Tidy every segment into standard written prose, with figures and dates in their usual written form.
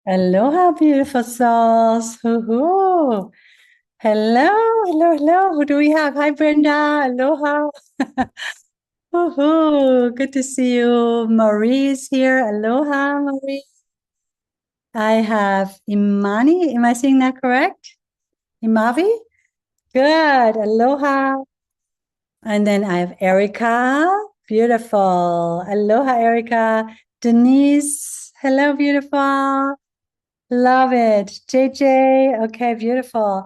Aloha, beautiful souls. Hoo-hoo. Hello, hello, hello. Who do we have? Hi, Brenda. Aloha. Hoo-hoo. Good to see you. Marie's here. Aloha, Marie. I have Imani. Am I saying that correct? Imavi? Good. Aloha. And then I have Erica. Beautiful. Aloha, Erica. Denise. Hello, beautiful. Love it. JJ. Okay, beautiful.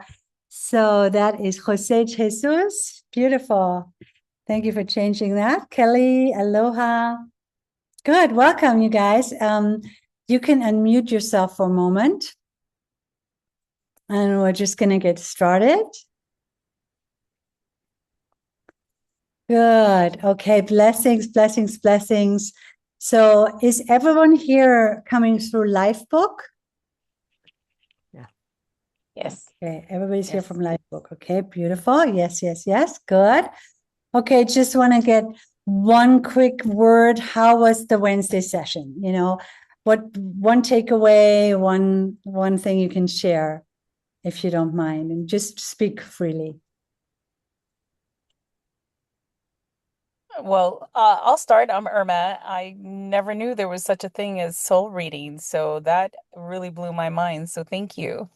So that is Jose Jesus. Beautiful. Thank you for changing that. Kelly, aloha. Good. Welcome, you guys. You can unmute yourself for a moment. And we're just going to get started. Good. Okay. Blessings, blessings, blessings. So is everyone here coming through Lifebook? Yeah. Yes. Okay. Everybody's here Yes. from Lifebook. Okay. Beautiful. Yes, yes, yes. Good. Okay. Just want to get one quick word. How was the Wednesday session? What one takeaway, one thing you can share, if you don't mind, and just speak freely. Well, I'll start. I'm Irma. I never knew there was such a thing as soul reading, so that really blew my mind. So thank you.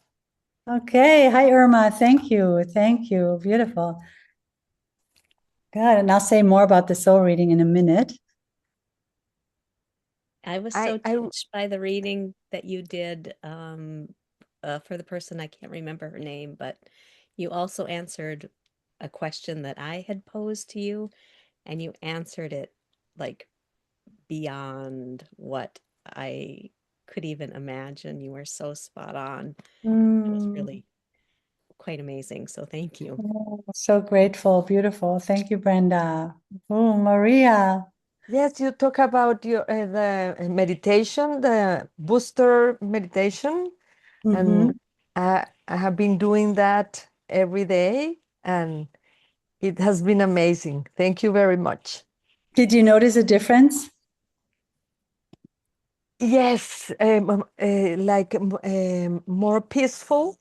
Okay. Hi, Irma. Thank you. Thank you. Beautiful. Good. And I'll say more about the soul reading in a minute. I was I, so I touched by the reading that you did for the person, I can't remember her name, but you also answered a question that I had posed to you, and you answered it like beyond what I could even imagine. You were so spot on. It was Mm, really quite amazing. So thank you. so grateful. Beautiful. Thank you, Brenda. Oh, Maria. yes, you talk about your the meditation, the booster meditation, Mm-hmm. and I have been doing that every day, and it has been amazing. Thank you very much. Did you notice a difference? Yes, like more peaceful,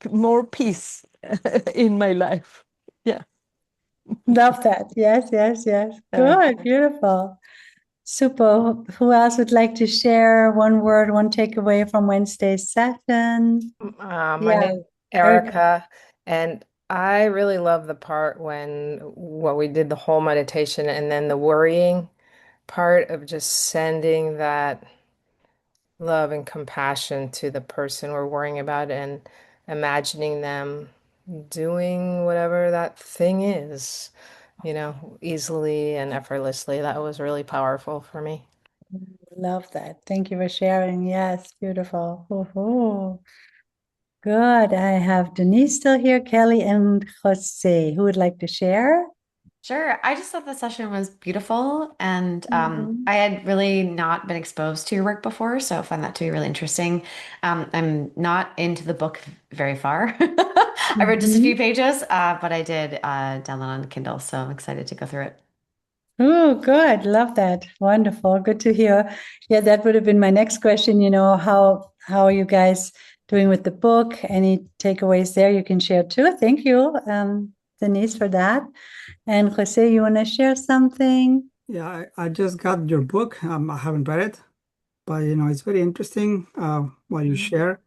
more peace in my life. Yeah. Love that. Yes, yes, yes. Uh, Good. Beautiful. Super. Who else would like to share one word, one takeaway from Wednesday's session? My Yeah, name is Erica. Erica, and I really love the part when we did the whole meditation and then the worrying part of just sending that love and compassion to the person we're worrying about and imagining them doing whatever that thing is, easily and effortlessly. That was really powerful for me. Love that. Thank you for sharing. Yes, beautiful. Woohoo. Good. I have Denise still here, Kelly, and Jose. Who would like to share? Sure. I just thought the session was beautiful, and Mhm. I had really not been exposed to your work before, so I found that to be really interesting. I'm not into the book very far. I read just a few Mhm. pages, but I did download on Kindle, so I'm excited to go through it. Oh, good. Love that. Wonderful. Good to hear. Yeah, that would have been my next question. How are you guys doing with the book? Any takeaways there you can share too? Thank you, Denise, for that. And Jose, you want to share something? Yeah, I just got your book. I haven't read it, but it's very interesting what you share,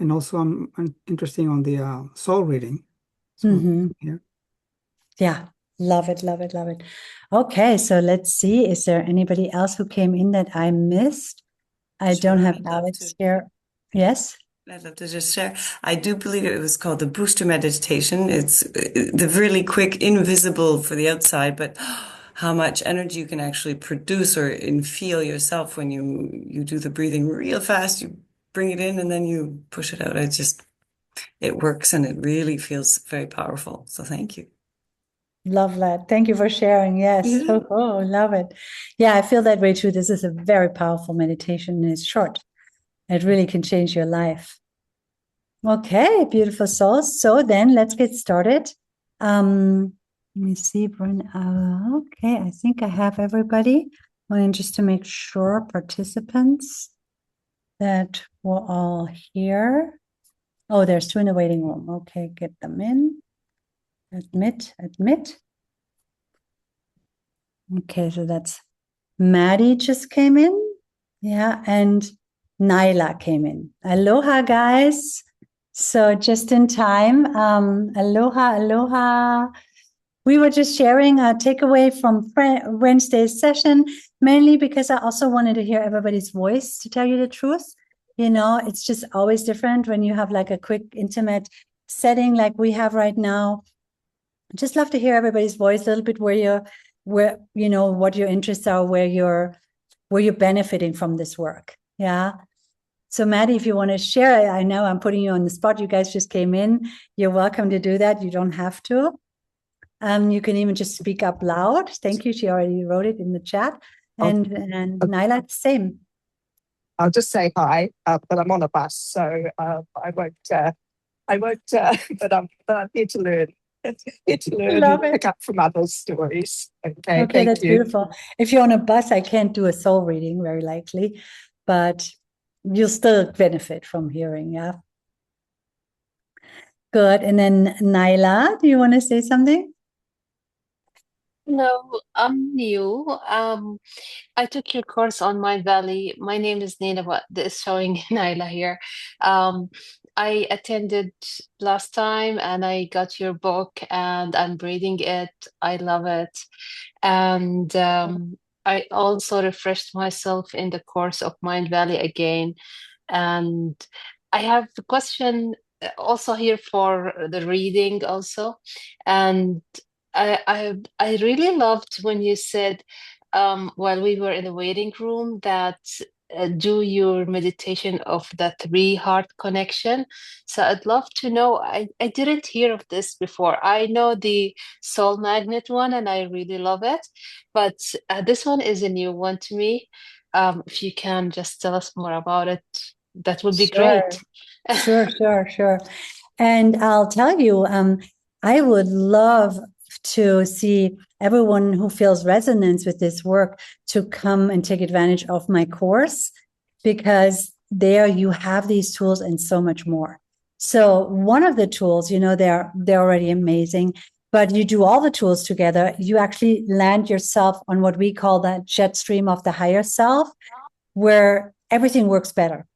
and also I'm interesting on the soul reading. So Mm-hmm. here, Yeah, love it, love it, love it. Okay, so let's see. Is there anybody else who came in that I missed? I don't Sure, have I'd love Alex to. here. Yes. I'd love to just share. I do believe it was called the booster meditation. It's the really quick, invisible for the outside, but how much energy you can actually produce or and feel yourself when you do the breathing real fast. You bring it in and then you push it out. It works and it really feels very powerful. So thank you. Love that. Thank you for sharing. Yes. Yeah. Oh, love it. Yeah, I feel that way too. This is a very powerful meditation and it's short. It really can change your life. Okay, beautiful souls. So then let's get started. Let me see, Brenda. Okay, I think I have everybody. And just to make sure, participants. that were all here. Oh, there's two in the waiting room. Okay, get them in. Admit. Okay, so that's Maddie just came in. Yeah, and Nyla came in. Aloha, guys. So just in time. Aloha. We were just sharing a takeaway from Wednesday's session, mainly because I also wanted to hear everybody's voice, to tell you the truth. It's just always different when you have like a quick, intimate setting like we have right now. Just love to hear everybody's voice, a little bit what your interests are, where you're benefiting from this work. Yeah. So Maddie, if you want to share, I know I'm putting you on the spot. You guys just came in. You're welcome to do that. You don't have to. You can even just speak up loud. Thank you. She already wrote it in the chat. And Nyla, same. I'll just say hi, but I'm on a bus, so I won't. But I'm here to learn. Here to learn Love and it. pick up from others' stories. Okay, Okay, thank that's you. beautiful. If you're on a bus, I can't do a soul reading, very likely, but you'll still benefit from hearing. Yeah. Good. And then Nyla, do you want to say something? Hello, I'm new. I took your course on Mind Valley. My name is Nina, but this is showing Naila here. I attended last time and I got your book and I'm reading it. I love it. And I also refreshed myself in the course of Mind Valley again. And I have a question also here for the reading also. And I really loved when you said while we were in the waiting room that do your meditation of the three heart connection. So I'd love to know. I didn't hear of this before. I know the soul magnet one and I really love it, but this one is a new one to me. If you can just tell us more about it, that would be great. Sure. And I'll tell you, I would love to see everyone who feels resonance with this work to come and take advantage of my course, because there you have these tools and so much more. So one of the tools, they're already amazing, but you do all the tools together, you actually land yourself on what we call the jet stream of the higher self, where everything works better.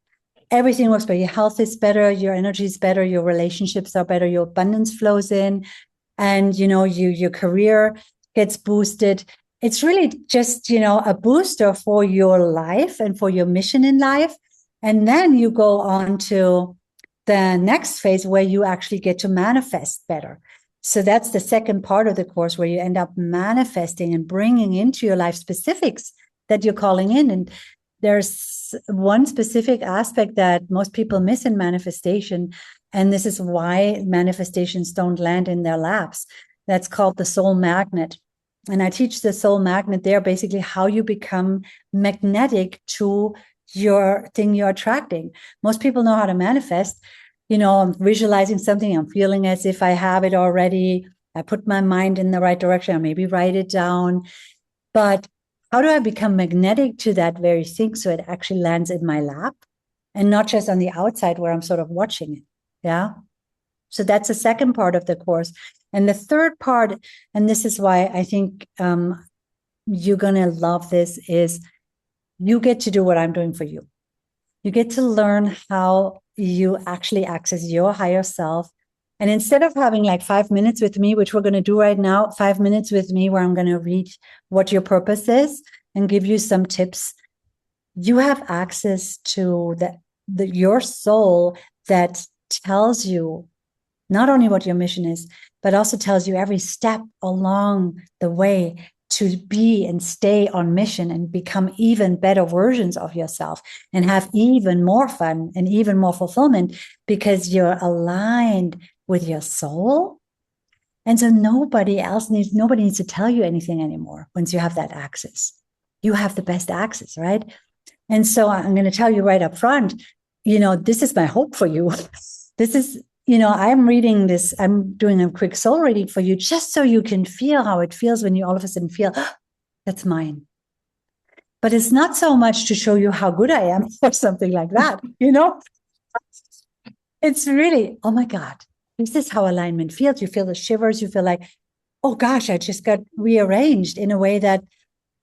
Everything works better. Your health is better, your energy is better, your relationships are better, your abundance flows in, and your career gets boosted. It's really just a booster for your life and for your mission in life. And then you go on to the next phase where you actually get to manifest better. So that's the second part of the course, where you end up manifesting and bringing into your life specifics that you're calling in. And there's one specific aspect that most people miss in manifestation, and this is why manifestations don't land in their laps. That's called the soul magnet. And I teach the soul magnet there, basically how you become magnetic to your thing you're attracting. Most people know how to manifest. I'm visualizing something, I'm feeling as if I have it already. I put my mind in the right direction, I maybe write it down. But how do I become magnetic to that very thing so it actually lands in my lap and not just on the outside where I'm sort of watching it? Yeah. So that's the second part of the course. And the third part, and this is why I think you're going to love this, is you get to do what I'm doing for you. You get to learn how you actually access your higher self. And instead of having like 5 minutes with me, which we're going to do right now, 5 minutes with me where I'm going to read what your purpose is and give you some tips, you have access to your soul that tells you not only what your mission is, but also tells you every step along the way to be and stay on mission and become even better versions of yourself and have even more fun and even more fulfillment, because you're aligned with your soul. And so nobody needs to tell you anything anymore. Once you have that access, you have the best access, right? And so I'm going to tell you right up front, this is my hope for you. This is, I'm reading this, I'm doing a quick soul reading for you, just so you can feel how it feels when you all of a sudden feel, oh, that's mine. but it's not so much to show you how good I am or something like that, you know? It's really, oh my God, this is how alignment feels. You feel the shivers. You feel like, oh gosh, I just got rearranged in a way that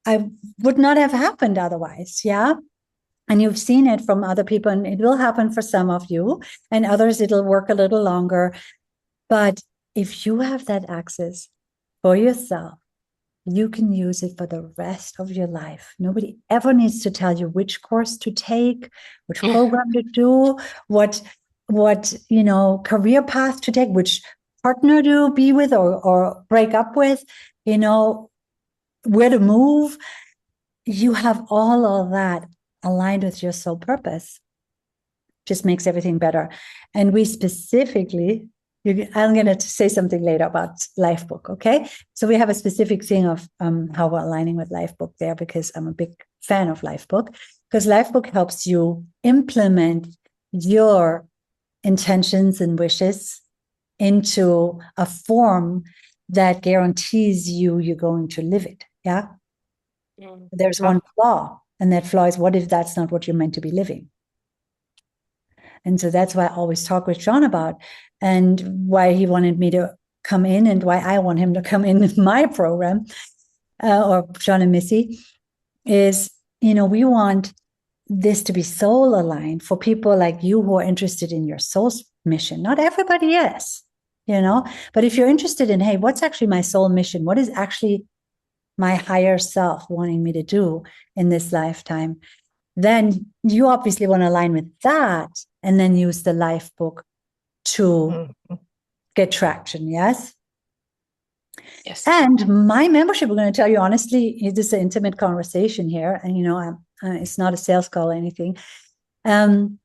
I would not have happened otherwise. Yeah. And you've seen it from other people, and it will happen for some of you, and others, it'll work a little longer. But if you have that access for yourself, you can use it for the rest of your life. Nobody ever needs to tell you which course to take, which program to do, what career path to take, which partner to be with or break up with, where to move. You have all of that aligned with your soul purpose. Just makes everything better. And we specifically, I'm going to say something later about Lifebook, okay? So we have a specific thing of how we're aligning with Lifebook there, because I'm a big fan of Lifebook, because Lifebook helps you implement your intentions and wishes into a form that guarantees you're going to live it, yeah? There's one flaw, and that flaw is, what if that's not what you're meant to be living? And so that's why I always talk with John about, and why he wanted me to come in, and why I want him to come in my program, or John and Missy, is, we want this to be soul aligned for people like you who are interested in your soul's mission. Not everybody is, but if you're interested in, hey, what's actually my soul mission? What is actually my higher self wanting me to do in this lifetime? Then you obviously want to align with that, and then use the Lifebook to get traction. Yes. Yes. And my membership, we're going to tell you honestly, it is an intimate conversation here, and it's not a sales call or anything.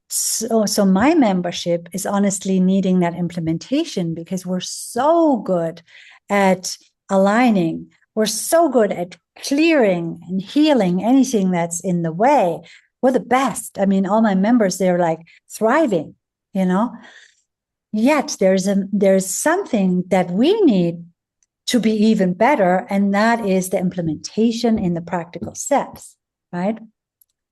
So my membership is honestly needing that implementation, because we're so good at aligning. We're so good at clearing and healing anything that's in the way. We're the best. I mean, all my members, they're like thriving, Yet there's something that we need to be even better, and that is the implementation in the practical steps, right?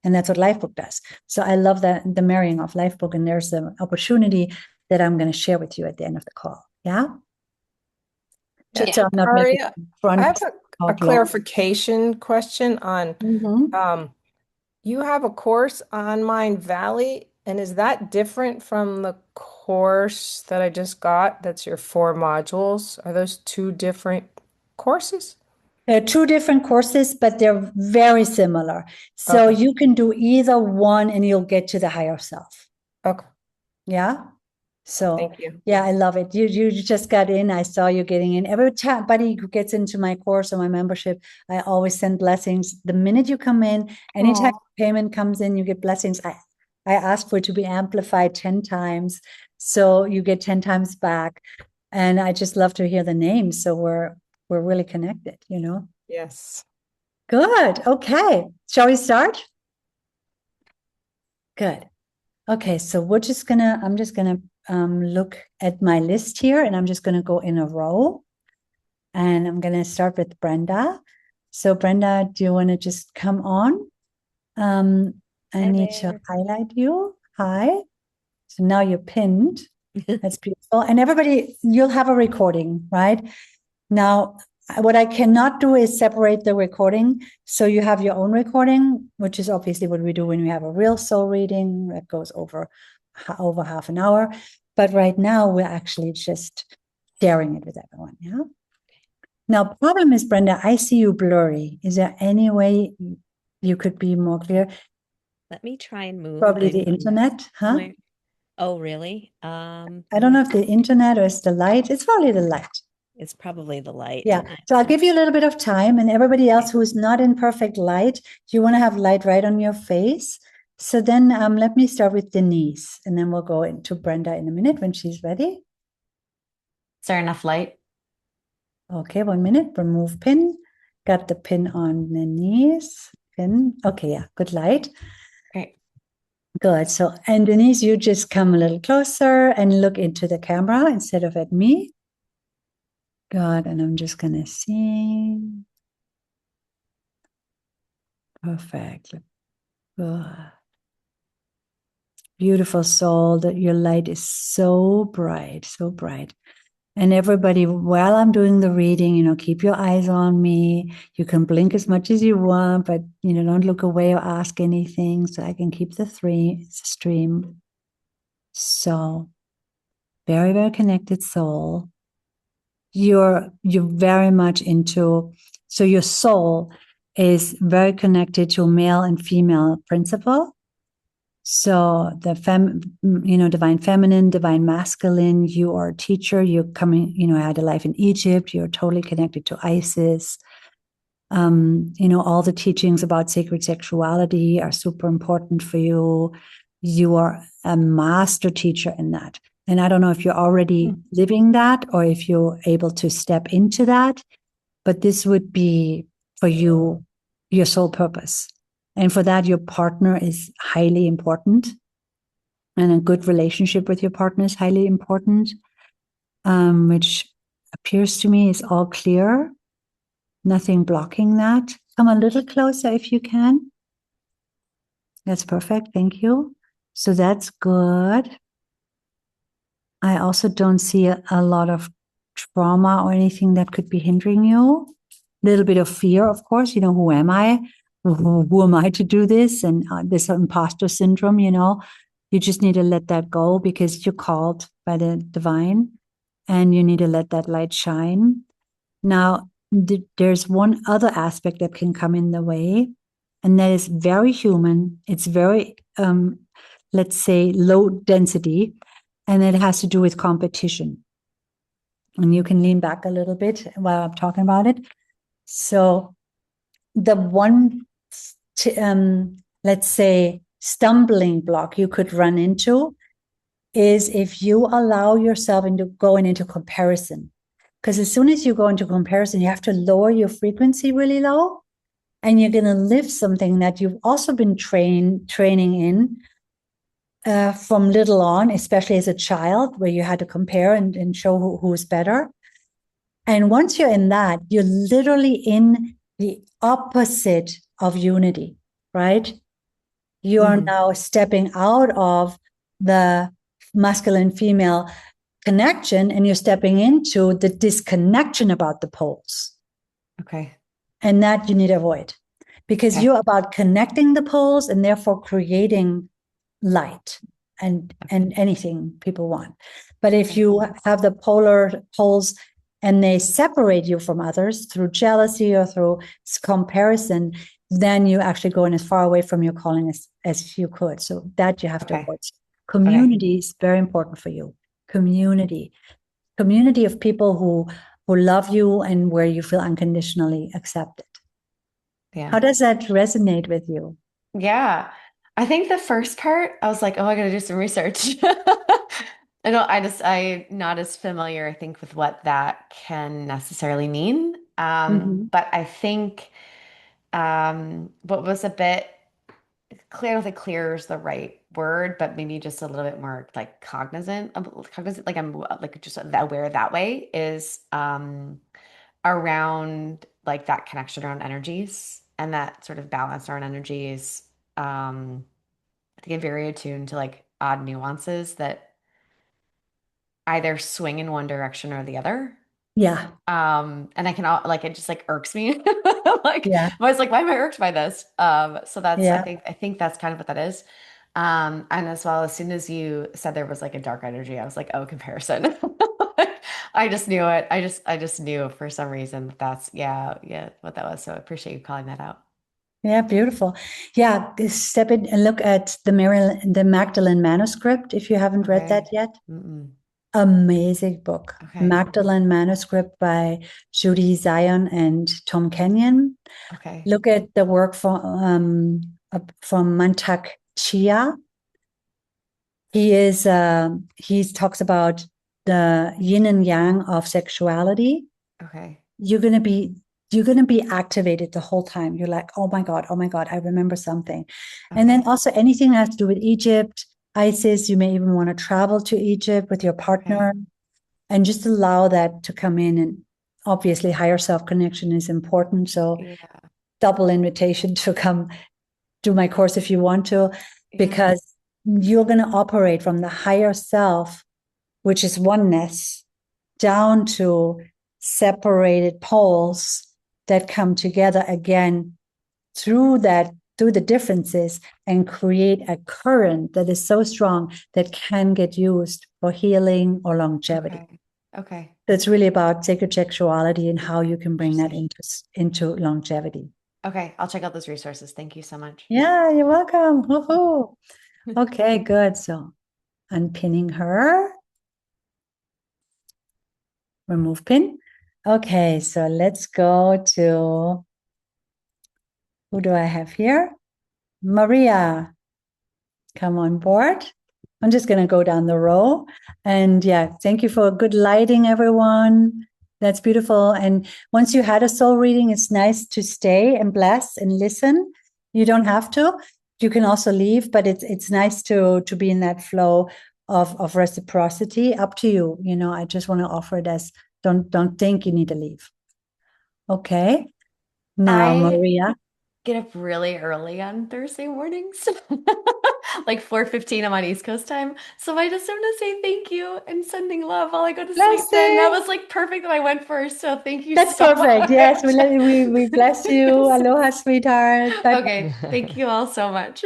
And that's what Lifebook does. So I love the marrying of Lifebook, and there's an opportunity that I'm going to share with you at the end of the call. Yeah. Just so I'm not making Ariya, front I have a clarification question on you have a course on Mind Valley, and is that different from the course that I just got? That's your 4 modules. Are those 2 different courses? They're 2 different courses, but they're very similar. So you can do either one and you'll get to the higher self. Okay. Yeah. So thank you. Yeah, I love it. You just got in. I saw you getting in. Everybody who gets into my course or my membership, I always send blessings. The minute you come in, anytime payment comes in, you get blessings. I ask for it to be amplified 10 times. So you get 10 times back. And I just love to hear the names. So we're really connected, Yes. Good. Okay. Shall we start? Good. Okay. So I'm just gonna look at my list here, and I'm just gonna go in a row, and I'm gonna start with Brenda. So Brenda, do you want to just come on? I need to highlight you. Hi. So now you're pinned. That's beautiful. And everybody, you'll have a recording, right? Now, what I cannot do is separate the recording. So you have your own recording, which is obviously what we do when we have a real soul reading that goes over half an hour. But right now, we're actually just sharing it with everyone. Yeah. Now, problem is, Brenda, I see you blurry. Is there any way you could be more clear? Let me try and move. Probably the internet, huh? Oh, really? I don't know if the internet or it's the light. It's probably the light. It's probably the light. Yeah. So I'll give you a little bit of time, and everybody else who is not in perfect light, you want to have light right on your face. So then let me start with Denise, and then we'll go into Brenda in a minute when she's ready. Is there enough light? Okay, 1 minute. Remove pin. Got the pin on Denise. Pin. Okay, yeah, good light. Great. Good. So, and Denise, you just come a little closer and look into the camera instead of at me. Good. And I'm just going to see. Perfect. Good. Beautiful soul, that your light is so bright, so bright. And everybody, while I'm doing the reading, keep your eyes on me. You can blink as much as you want, but, don't look away or ask anything so I can keep the stream. So, very, very connected soul. You're very much into, so your soul is very connected to male and female principle. So the divine feminine, divine masculine, you are a teacher, you're coming, had a life in Egypt, you're totally connected to Isis. All the teachings about sacred sexuality are super important for you. You are a master teacher in that. And I don't know if you're already living that or if you're able to step into that, but this would be for you, your soul purpose. And for that, your partner is highly important. And a good relationship with your partner is highly important, which appears to me is all clear. Nothing blocking that. Come a little closer if you can. That's perfect. Thank you. So that's good. I also don't see a lot of trauma or anything that could be hindering you. A little bit of fear, of course. Who am I? Who am I to do this? And this imposter syndrome, you just need to let that go because you're called by the divine and you need to let that light shine. Now, there's one other aspect that can come in the way, and that is very human. It's very, let's say, low density, and it has to do with competition. And you can lean back a little bit while I'm talking about it. So the one, let's say, stumbling block you could run into is if you allow yourself into going into comparison. Because as soon as you go into comparison, you have to lower your frequency really low, and you're going to live something that you've also been training in from little on, especially as a child, where you had to compare and show who's better. And once you're in that, you're literally in the opposite of unity, right? You are now stepping out of the masculine-female connection and you're stepping into the disconnection about the poles. Okay. And that you need to avoid because you're about connecting the poles and therefore creating light and anything people want. But if you have the polar poles and they separate you from others through jealousy or through comparison, then you actually going as far away from your calling as you could. So that you have to avoid. Community is very important for you. Community of people who love you and where you feel unconditionally accepted. Yeah. How does that resonate with you? Yeah. I think the first part, I was like, oh, I gotta do some research. I'm not as familiar, I think, with what that can necessarily mean. But I think what was a bit clear, I don't think clear is the right word, but maybe just a little bit more like cognizant, like I'm like just aware that way is around like that connection around energies and that sort of balance around energies. I think I'm very attuned to like odd nuances that either swing in one direction or the other. Yeah. And I can like it just like irks me. Like I was like, why am I irked by this? So that's I think that's kind of what that is. And as well, as soon as you said there was like a dark energy, I was like, oh, comparison. I just knew it. I just knew for some reason that's what that was. So I appreciate you calling that out. Yeah, beautiful. Yeah, step in and look at the Magdalene manuscript if you haven't read that yet. Amazing book. Magdalene manuscript by Judy Zion and Tom Kenyon. Look at the work from Mantak Chia. He talks about the yin and yang of sexuality. You're gonna be activated the whole time. You're like, oh my God, I remember something. And then also anything that has to do with Egypt, Isis, you may even want to travel to Egypt with your partner and just allow that to come in. And obviously higher self connection is important. So double invitation to come do my course if you want to, because you're going to operate from the higher self, which is oneness, down to separated poles that come together again through the differences and create a current that is so strong that can get used for healing or longevity. Okay. It's really about sacred sexuality and how you can bring that into longevity. Okay, I'll check out those resources. Thank you so much. Yeah, you're welcome. Woohoo. Okay, good. So unpinning her. Remove pin. Okay, so let's go to, who do I have here? Maria, come on board. I'm just going to go down the row. And yeah, thank you for good lighting, everyone. That's beautiful. And once you had a soul reading, it's nice to stay and bless and listen. You don't have to. You can also leave, but it's nice to be in that flow of reciprocity. Up to you. You know, I just want to offer it as don't think you need to leave. Okay. Now, Maria. Get up really early on Thursday mornings, like 4:15. I'm on East Coast time. So I just want to say thank you and sending love while I go to sleep. And that was like perfect that I went first. So thank you That's so perfect. much. Yes, we bless you. Aloha, sweetheart. Bye. Okay. Thank you all so much.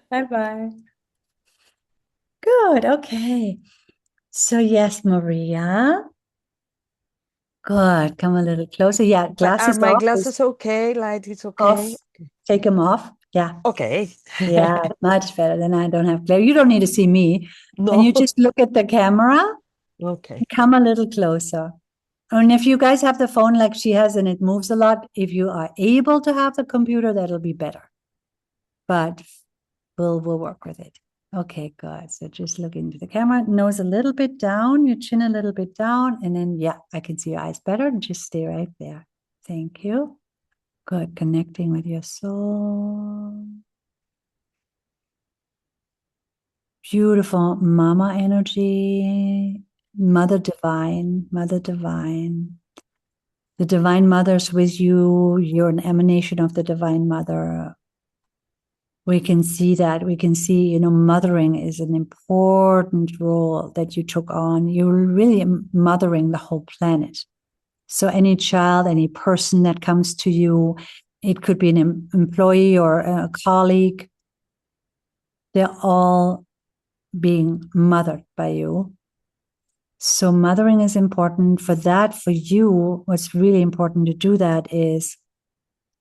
Bye-bye. Good. Okay. So yes, Maria. Good. Come a little closer. Yeah, glasses Are my off. glasses okay? Light is okay? Off. Take them off. Yeah. Okay. Yeah, much better than I don't have glare. You don't need to see me. No. And you just look at the camera. Okay. Come a little closer. And if you guys have the phone like she has and it moves a lot, if you are able to have the computer, that'll be better. But we'll work with it. Okay, good. So just look into the camera, nose a little bit down, your chin a little bit down, and then, yeah, I can see your eyes better. And just stay right there. Thank you. Good. Connecting with your soul. Beautiful mama energy. Mother divine, mother divine. The divine mother's with you. You're an emanation of the divine mother. We can see that. We can see, you know, mothering is an important role that you took on. You're really mothering the whole planet. So any child, any person that comes to you, it could be an employee or a colleague, they're all being mothered by you. So mothering is important. For that, for you, what's really important to do that is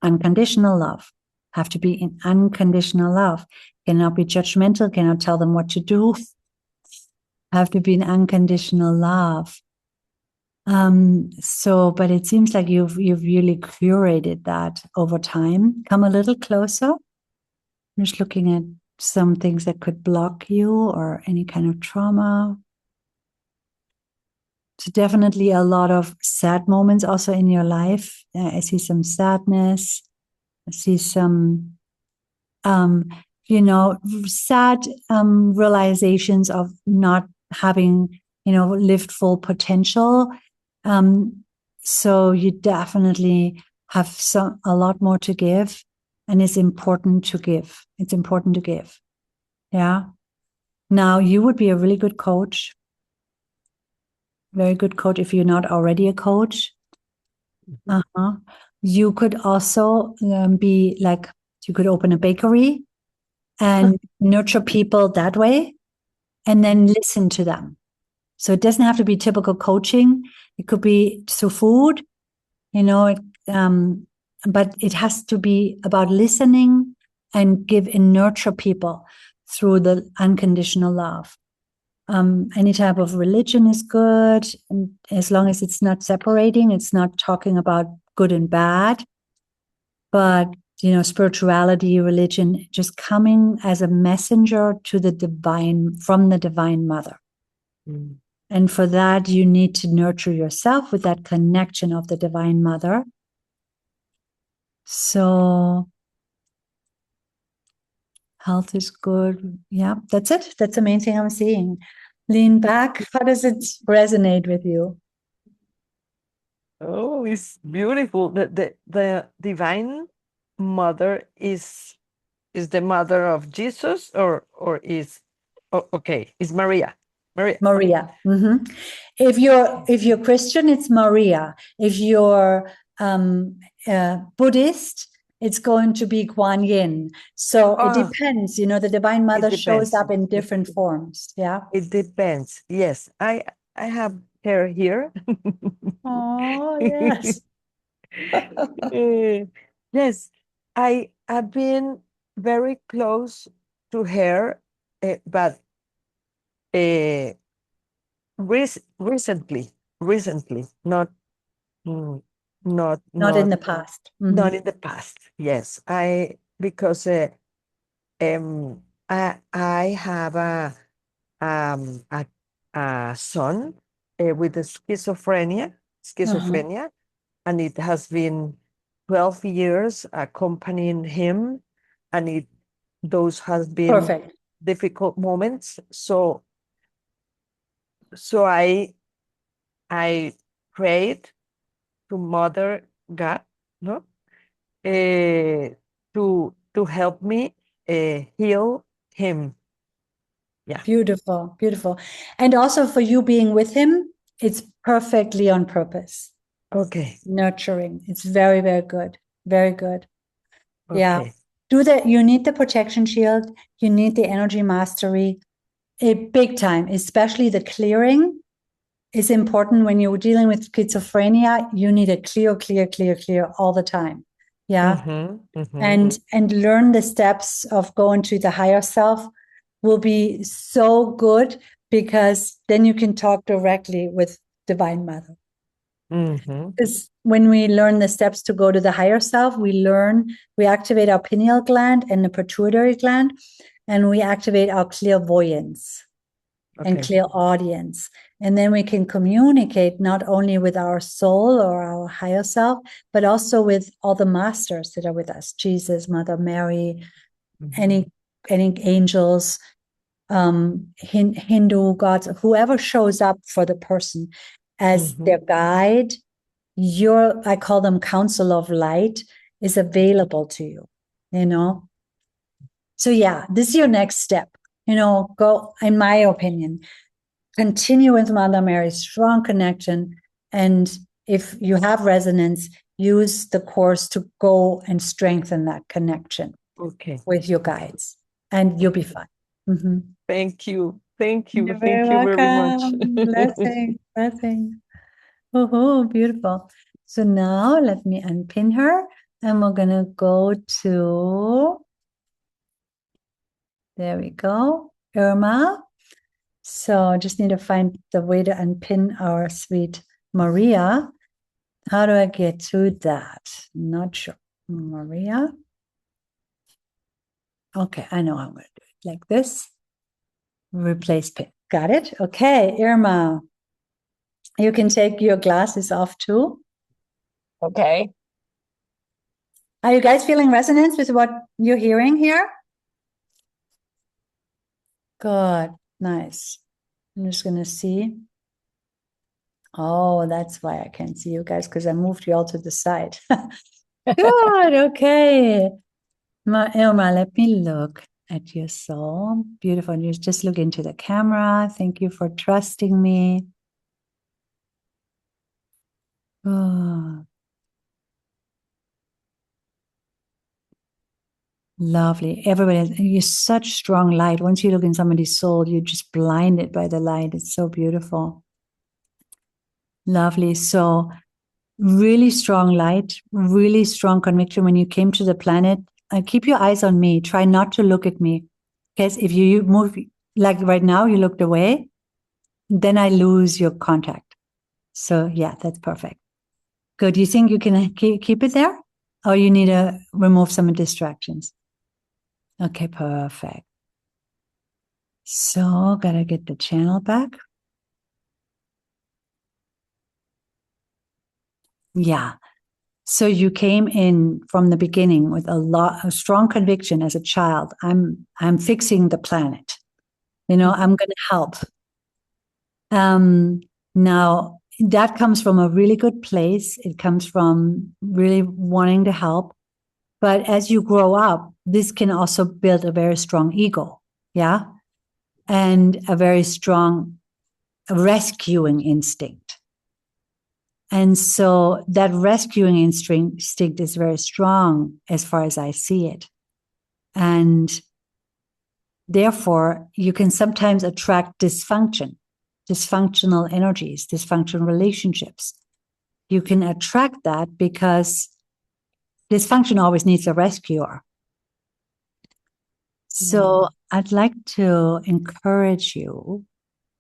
unconditional love. Have to be in unconditional love. Cannot be judgmental, cannot tell them what to do. Have to be in unconditional love. But it seems like you've really curated that over time. Come a little closer. I'm just looking at some things that could block you or any kind of trauma. So definitely a lot of sad moments also in your life. I see some sadness. I see some, sad realizations of not having, lived full potential. So you definitely have a lot more to give, and it's important to give. It's important to give. Yeah. Now you would be a really good coach. Very good coach if you're not already a coach. You could also be like, you could open a bakery and nurture people that way and then listen to them. So it doesn't have to be typical coaching. It could be through food, but it has to be about listening and give and nurture people through the unconditional love. Any type of religion is good, and as long as it's not separating, it's not talking about good and bad, but spirituality, religion, just coming as a messenger to the divine, from the divine mother. And for that, you need to nurture yourself with that connection of the divine mother. So health is good. Yeah, that's it. That's the main thing I'm seeing. Lean back. How does it resonate with you? Oh, it's beautiful. The divine mother is the mother of Jesus, or is okay, it's Maria. Maria. Mm-hmm. If you're Christian, it's Maria. If you're Buddhist, it's going to be Kuan Yin. So it depends. You know, the Divine Mother shows up in different forms. Yeah. It depends. Yes, I have her here. Oh yes. Yes, I've been very close to her, but recently, not mm, Not in the past. Mm-hmm. not in the past. Yes, because I have a son with a schizophrenia, and it has been 12 years accompanying him, and those has been Perfect. difficult moments. So I prayed to Mother God, no, to help me heal him. Yeah. Beautiful, beautiful. And also for you being with him, it's perfectly on purpose. Okay. Nurturing. It's very, very good. Very good. Okay. Yeah. You need the protection shield. You need the energy mastery. A big time, especially the clearing is important when you're dealing with schizophrenia. You need a clear all the time. Yeah. And learn the steps of going to the higher self will be so good, because then you can talk directly with Divine Mother. Because when we learn the steps to go to the higher self, we activate our pineal gland and the pituitary gland, and we activate our clairvoyance and clear audience. And then we can communicate not only with our soul or our higher self, but also with all the masters that are with us, Jesus, Mother Mary, any angels, Hindu gods, whoever shows up for the person as their guide. I call them council of light, is available to you, you know. So yeah, this is your next step. You know, go, in my opinion, continue with Mother Mary's strong connection. And if you have resonance, use the course to go and strengthen that connection with your guides, and you'll be fine. Mm-hmm. Thank you. You're very welcome. Blessing. Oh, beautiful. So now let me unpin her, and we're going to go to, there we go, Irma. So I just need to find the way to unpin our sweet Maria. How do I get to that? Not sure. Maria. Okay, I know how I'm going to do it. Like this. Replace pin. Got it? Okay, Irma. You can take your glasses off too. Okay. Are you guys feeling resonance with what you're hearing here? Good. Nice. I'm just going to see. Oh, that's why I can't see you guys, because I moved you all to the side. Good. Okay. Irma, let me look at your soul. Beautiful. You just look into the camera. Thank you for trusting me. Oh. Lovely. Everybody, you're such strong light. Once you look in somebody's soul, you're just blinded by the light. It's so beautiful. Lovely. So really strong light, really strong conviction when you came to the planet. Keep your eyes on me. Try not to look at me. Because if you move, like right now, you looked away, then I lose your contact. So yeah, that's perfect. Good. You think you can keep it there? Or you need to remove some distractions? Okay, perfect. So, gotta get the channel back. Yeah. So you came in from the beginning with a strong conviction as a child. I'm fixing the planet. You know, I'm going to help. Now that comes from a really good place. It comes from really wanting to help. But as you grow up, this can also build a very strong ego. Yeah. And a very strong rescuing instinct. And so that rescuing instinct is very strong as far as I see it. And therefore, you can sometimes attract dysfunction, dysfunctional energies, dysfunctional relationships. You can attract that because dysfunction always needs a rescuer. So I'd like to encourage you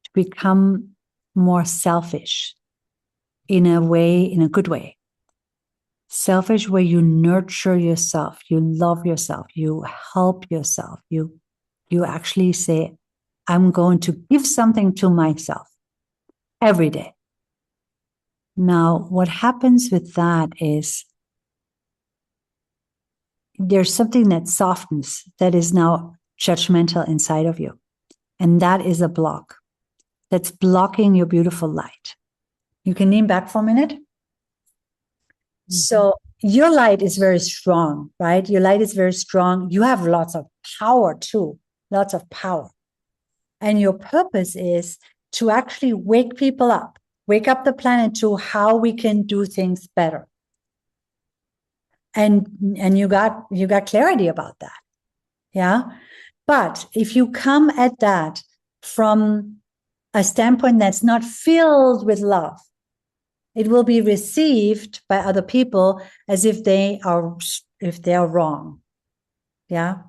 to become more selfish in a way, in a good way. Selfish where you nurture yourself, you love yourself, you help yourself, you actually say, I'm going to give something to myself every day. Now, what happens with that is there's something that softens, that is now judgmental inside of you. And that is a block that's blocking your beautiful light. You can lean back for a minute. So your light is very strong, right? Your light is very strong. You have lots of power too, lots of power. And your purpose is to actually wake people up, wake up the planet to how we can do things better. And you got clarity about that. Yeah. But if you come at that from a standpoint that's not filled with love, it will be received by other people as if they are wrong. Yeah.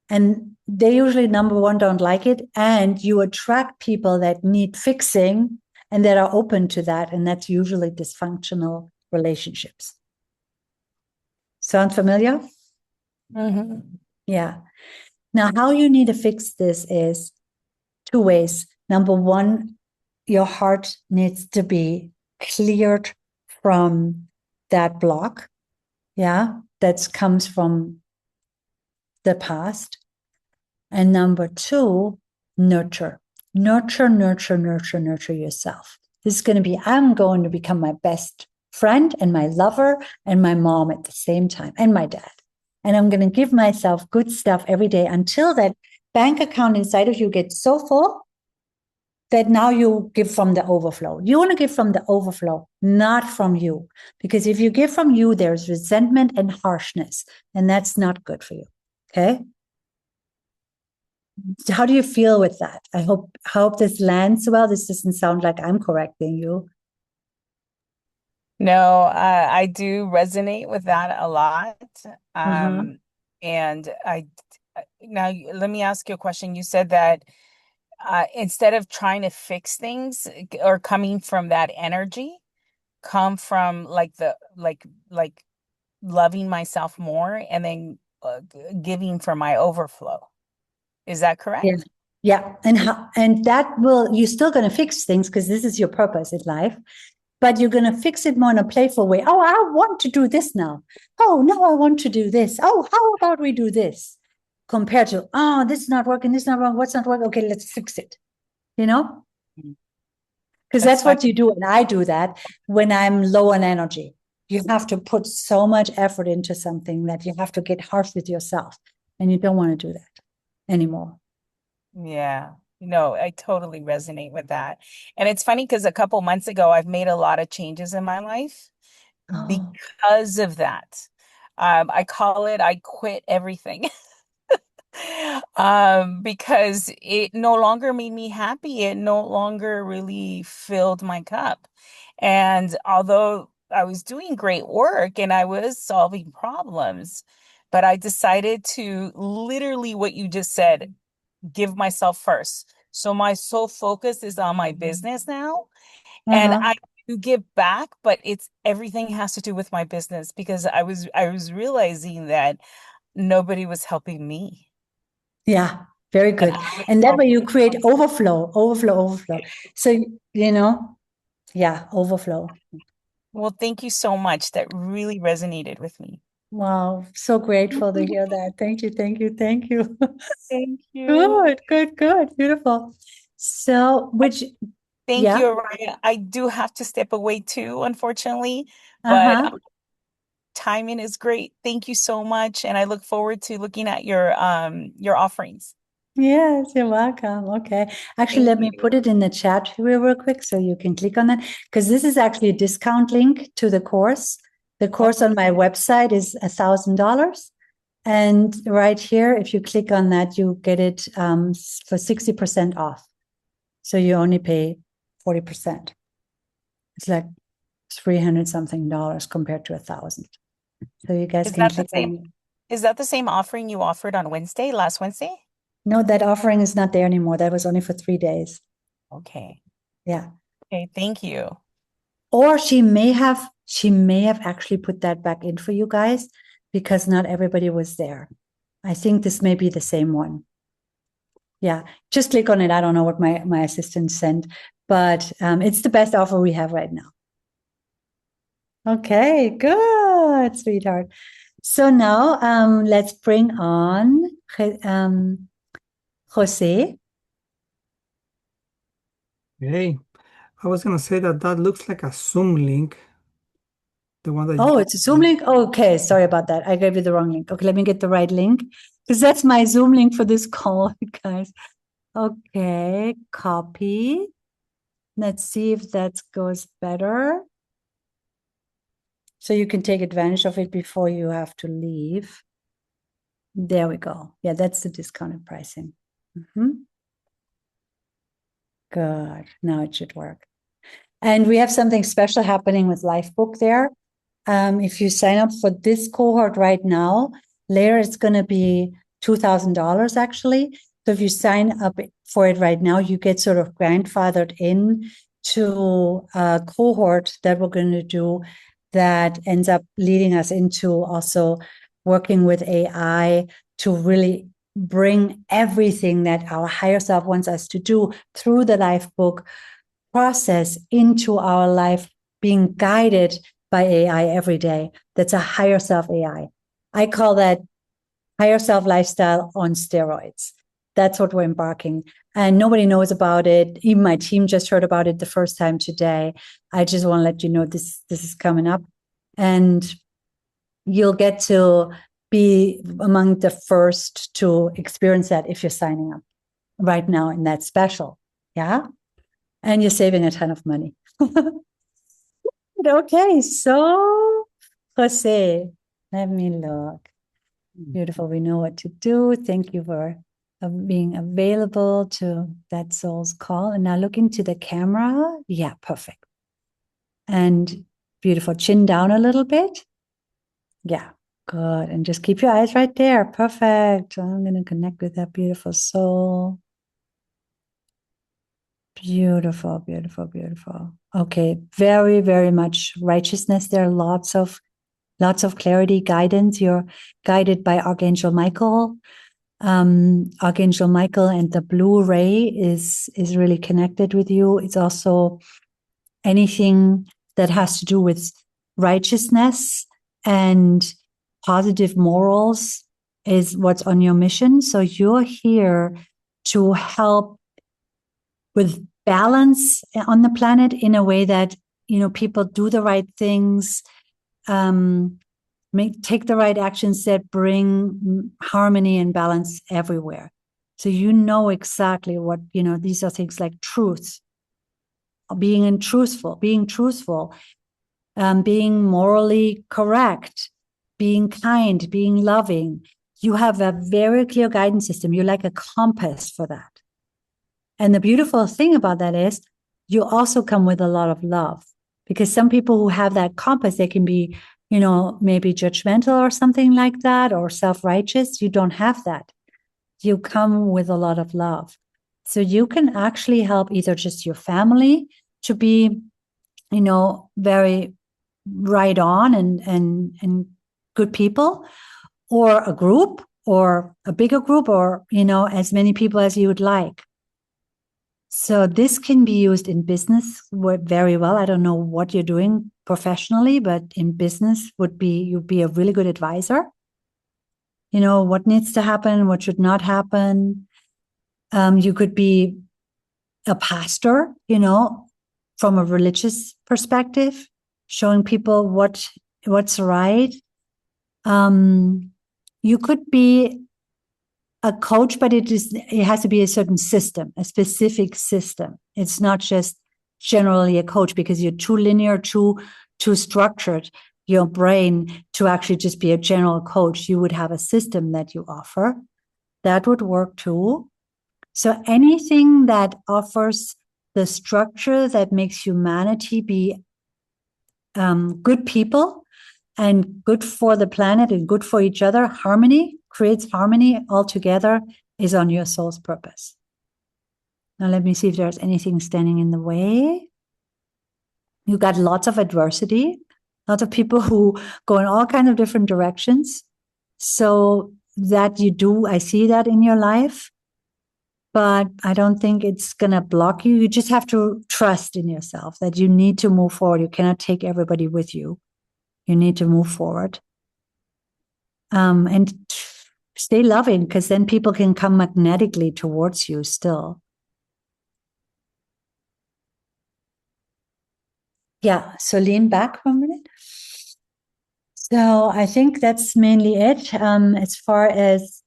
And they usually, number one, don't like it. And you attract people that need fixing and that are open to that. And that's usually dysfunctional relationships. Sound familiar? Mm-hmm. Yeah. Now, how you need to fix this is two ways. Number one, your heart needs to be cleared from that block. Yeah. That comes from the past. And number two, nurture yourself. This is going to be, I'm going to become my best friend and my lover and my mom at the same time, and my dad. And I'm going to give myself good stuff every day until that bank account inside of you gets so full that now you give from the overflow. You want to give from the overflow, not from you. Because if you give from you, there's resentment and harshness, and that's not good for you. Okay? How do you feel with that? I hope this lands well. This doesn't sound like I'm correcting you. No, I do resonate with that a lot. And now let me ask you a question. You said that instead of trying to fix things or coming from that energy, come from like loving myself more and then giving for my overflow. Is that correct? Yeah. Yeah. And that you're still going to fix things because this is your purpose in life, but you're going to fix it more in a playful way. Oh, I want to do this now. Oh, no, I want to do this. Oh, how about we do this? Compared to, oh, this is not working. This is not wrong. What's not working? Okay, let's fix it. You know? Because that's what you do. And I do that when I'm low on energy. You have to put so much effort into something that you have to get harsh with yourself. And you don't want to do that anymore. Yeah, no, I totally resonate with that. And it's funny because a couple months ago, I've made a lot of changes in my life because of that. I call it, I quit everything. Because it no longer made me happy. It no longer really filled my cup. And although I was doing great work and I was solving problems, but I decided to literally what you just said, give myself first. So my sole focus is on my business now. And I do give back, but everything has to do with my business because I was realizing that nobody was helping me. Yeah, very good. And that way you create overflow. So, yeah, overflow. Well, thank you so much. That really resonated with me. Wow, so grateful to hear that. Thank you. Thank you. Good. Beautiful. So, Thank you, Ariya. I do have to step away too, unfortunately, but timing is great. Thank you so much. And I look forward to looking at your offerings. Yes, you're welcome. Okay. Actually, let me put it in the chat real quick so you can click on that, because this is actually a discount link to the course. The course on my website is $1,000. And right here, if you click on that, you get it for 60% off. So you only pay 40%. It's like $300 something compared to $1,000. So you guys can click on it. Is that the same offering you offered on last Wednesday? No, that offering is not there anymore. That was only for 3 days. Okay. Yeah. Okay, thank you. Or she may have actually put that back in for you guys because not everybody was there. I think this may be the same one. Yeah, just click on it. I don't know what my assistant sent, but it's the best offer we have right now. Okay, good, sweetheart. So now let's bring on Jose. Hey, I was going to say that looks like a Zoom link. The one that Oh, it's a Zoom link? Okay, sorry about that. I gave you the wrong link. Okay, let me get the right link because that's my Zoom link for this call, guys. Okay, copy. Let's see if that goes better. So you can take advantage of it before you have to leave. There we go. Yeah, that's the discounted pricing. Good. Now it should work. And we have something special happening with Lifebook there. If you sign up for this cohort right now, later it's going to be $2,000 actually. So if you sign up for it right now, you get sort of grandfathered in to a cohort that we're going to do that ends up leading us into also working with AI to really bring everything that our higher self wants us to do through the Lifebook process into our life, being guided by AI every day. That's a higher self AI. I call that higher self lifestyle on steroids. That's what we're embarking. And nobody knows about it. Even my team just heard about it the first time today. I just want to let you know this is coming up. And you'll get to be among the first to experience that if you're signing up right now in that special. Yeah. And you're saving a ton of money. Okay, so Jose, let me look. Beautiful. We know what to do. Thank you for being available to that soul's call. And now look into the camera. Yeah, perfect. And beautiful. Chin down a little bit. Yeah, good. And just keep your eyes right there. Perfect. I'm going to connect with that beautiful soul. Beautiful, beautiful, beautiful. Okay, very, very much righteousness there. Lots of clarity, guidance. You're guided by Archangel Michael. Archangel Michael and the blue ray is really connected with you. It's also anything that has to do with righteousness and positive morals is what's on your mission. So you're here to help with balance on the planet in a way that, people do the right things, take the right actions that bring harmony and balance everywhere. So you know exactly what, these are things like truth, being truthful, being morally correct, being kind, being loving. You have a very clear guidance system. You're like a compass for that. And the beautiful thing about that is you also come with a lot of love, because some people who have that compass, they can be, maybe judgmental or something like that, or self-righteous. You don't have that. You come with a lot of love. So you can actually help either just your family to be, very right on and good people, or a group or a bigger group, or, as many people as you would like. So this can be used in business very well. I don't know what you're doing professionally, but in business you'd be a really good advisor. What needs to happen, what should not happen. You could be a pastor, from a religious perspective, showing people what what's right. You could be a coach, but it has to be a certain system, a specific system. It's not just generally a coach, because you're too linear, too structured, your brain, to actually just be a general coach. You would have a system that you offer. That would work too. So anything that offers the structure that makes humanity be good people and good for the planet and good for each other, harmony, creates harmony altogether, is on your soul's purpose. Now let me see if there's anything standing in the way. You got lots of adversity, lots of people who go in all kinds of different directions. So that you do, I see that in your life, but I don't think it's going to block you. You just have to trust in yourself that you need to move forward. You cannot take everybody with you. You need to move forward. And stay loving, because then people can come magnetically towards you still. Yeah, so lean back for a minute. So I think that's mainly it. As far as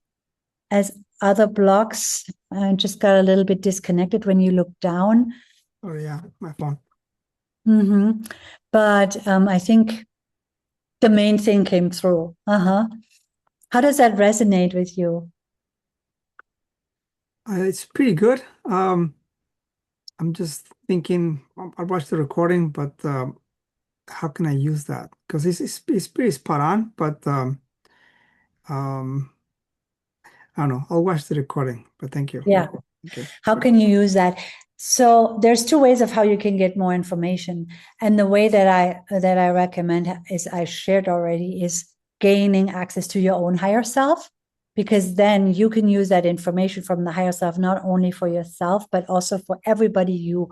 other blocks, I just got a little bit disconnected when you look down. Oh yeah, my phone. But I think the main thing came through. How does that resonate with you? It's pretty good. I'm just thinking, I watched the recording, but how can I use that? Because it's pretty spot on, but I don't know. I'll watch the recording, but thank you. Yeah. Okay. How can you use that? So there's two ways of how you can get more information. And the way that I recommend, is I shared already, is gaining access to your own higher self, because then you can use that information from the higher self, not only for yourself, but also for everybody you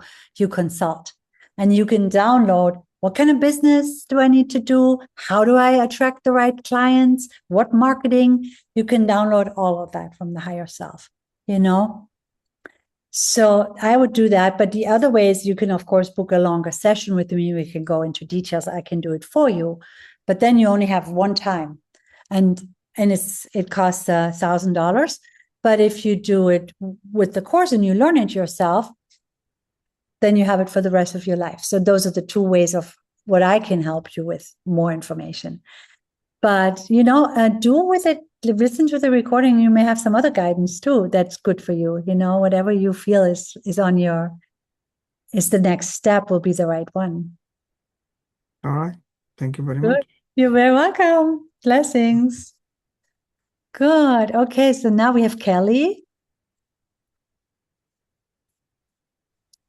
consult. And you can download, what kind of business do I need to do? How do I attract the right clients? What marketing? You can download all of that from the higher self, So I would do that. But the other way is, you can, of course, book a longer session with me. We can go into details. I can do it for you. But then you only have one time. And it costs $1,000. But if you do it with the course and you learn it yourself, then you have it for the rest of your life. So those are the two ways of what I can help you with more information. But, do with it, listen to the recording. You may have some other guidance too that's good for you. Whatever you feel is the next step, will be the right one. All right. Thank you very much. You're very welcome. Blessings. Good. Okay, so now we have Kelly.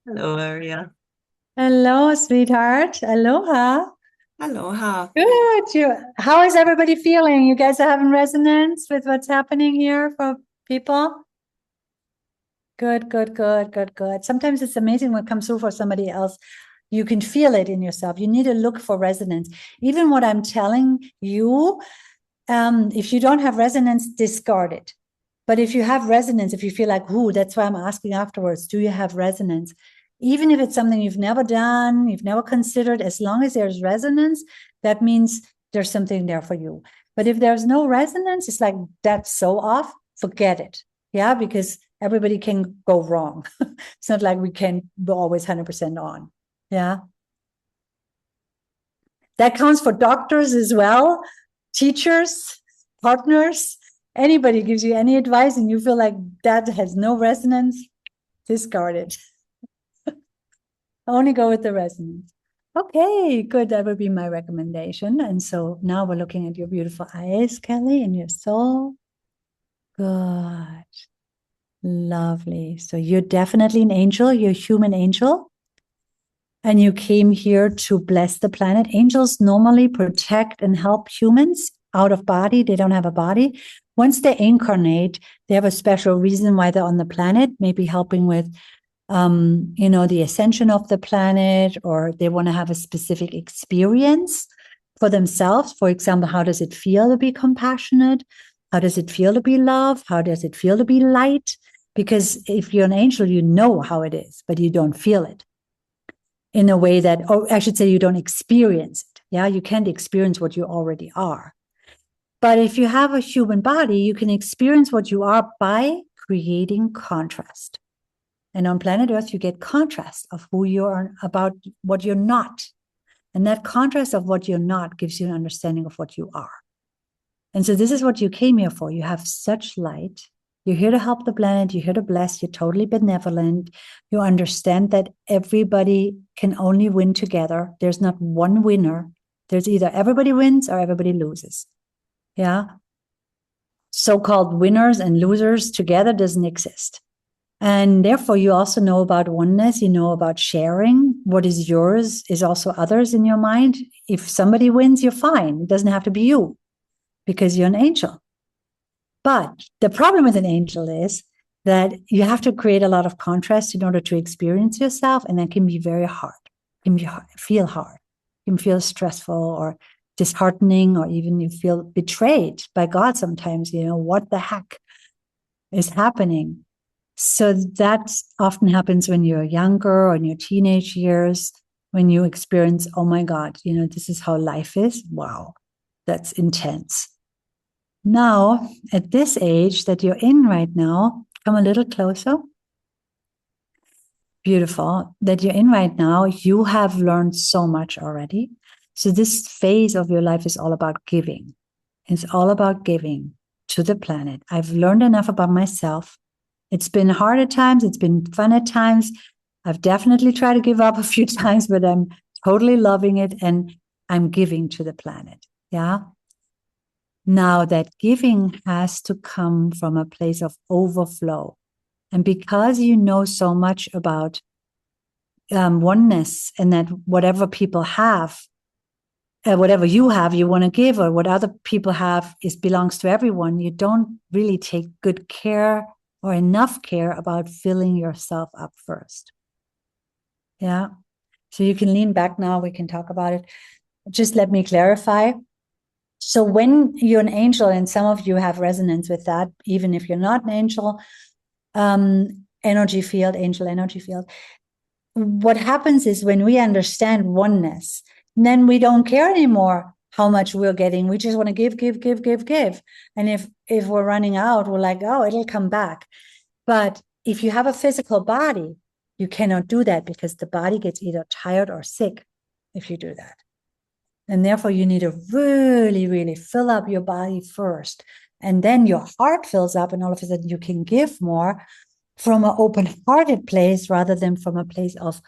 Hello, Ariya. Hello, sweetheart. Aloha. Aloha. Good. How is everybody feeling? You guys are having resonance with what's happening here for people? Good. Sometimes it's amazing what comes through for somebody else. You can feel it in yourself. You need to look for resonance. Even what I'm telling you, if you don't have resonance, discard it. But if you have resonance, if you feel like, that's why I'm asking afterwards, do you have resonance? Even if it's something you've never done, you've never considered, as long as there's resonance, that means there's something there for you. But if there's no resonance, it's like, that's so off, forget it. Yeah, because everybody can go wrong. It's not like we can be always 100% on. Yeah. That counts for doctors as well, teachers, partners. Anybody gives you any advice and you feel like that has no resonance, discard it. Only go with the resonance. Okay, good. That would be my recommendation. And so now we're looking at your beautiful eyes, Kelly, and your soul. Good. Lovely. So you're definitely an angel. You're a human angel. And you came here to bless the planet. Angels normally protect and help humans out of body. They don't have a body. Once they incarnate, they have a special reason why they're on the planet, maybe helping with the ascension of the planet, or they want to have a specific experience for themselves. For example, how does it feel to be compassionate? How does it feel to be love? How does it feel to be light? Because if you're an angel, you know how it is, but you don't feel it in a way that, or I should say, you don't experience it. Yeah, you can't experience what you already are. But if you have a human body, you can experience what you are by creating contrast. And on planet Earth, you get contrast of who you are about what you're not. And that contrast of what you're not gives you an understanding of what you are. And so this is what you came here for. You have such light. You're here to help the planet. You're here to bless. You're totally benevolent. You understand that everybody can only win together. There's not one winner. There's either everybody wins or everybody loses. Yeah. So-called winners and losers together doesn't exist. And therefore, you also know about oneness. You know about sharing. What is yours is also others in your mind. If somebody wins, you're fine. It doesn't have to be you because you're an angel. But the problem with an angel is that you have to create a lot of contrast in order to experience yourself. And that can be very hard. It can feel hard. It can feel stressful or disheartening, or even you feel betrayed by God sometimes. What the heck is happening? So that often happens when you're younger or in your teenage years, when you experience, oh my God, this is how life is. Wow, that's intense. Now, at this age that you're in right now, come a little closer. Beautiful. That you're in right now, you have learned so much already. So this phase of your life is all about giving. It's all about giving to the planet. I've learned enough about myself. It's been hard at times. It's been fun at times. I've definitely tried to give up a few times, but I'm totally loving it. And I'm giving to the planet. Yeah. Now that giving has to come from a place of overflow. And because you know so much about oneness, and that whatever people have, whatever you have, you want to give, or what other people have belongs to everyone, you don't really take good care or enough care about filling yourself up first. Yeah. So you can lean back now. We can talk about it. Just let me clarify. So when you're an angel, and some of you have resonance with that, even if you're not an angel, energy field, angel energy field, what happens is when we understand oneness, then we don't care anymore how much we're getting. We just want to give. And if we're running out, we're like, oh, it'll come back. But if you have a physical body, you cannot do that, because the body gets either tired or sick if you do that. And therefore, you need to really, really fill up your body first. And then your heart fills up, and all of a sudden you can give more from an open-hearted place rather than from a place of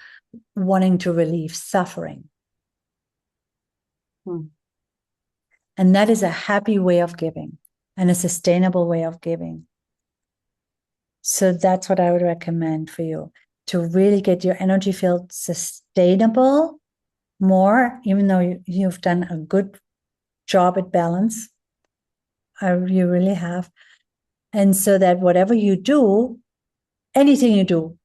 wanting to relieve suffering. And that is a happy way of giving and a sustainable way of giving. So that's what I would recommend for you, to really get your energy field sustainable more, even though you've done a good job at balance. You really have. And so that whatever you do, anything you do,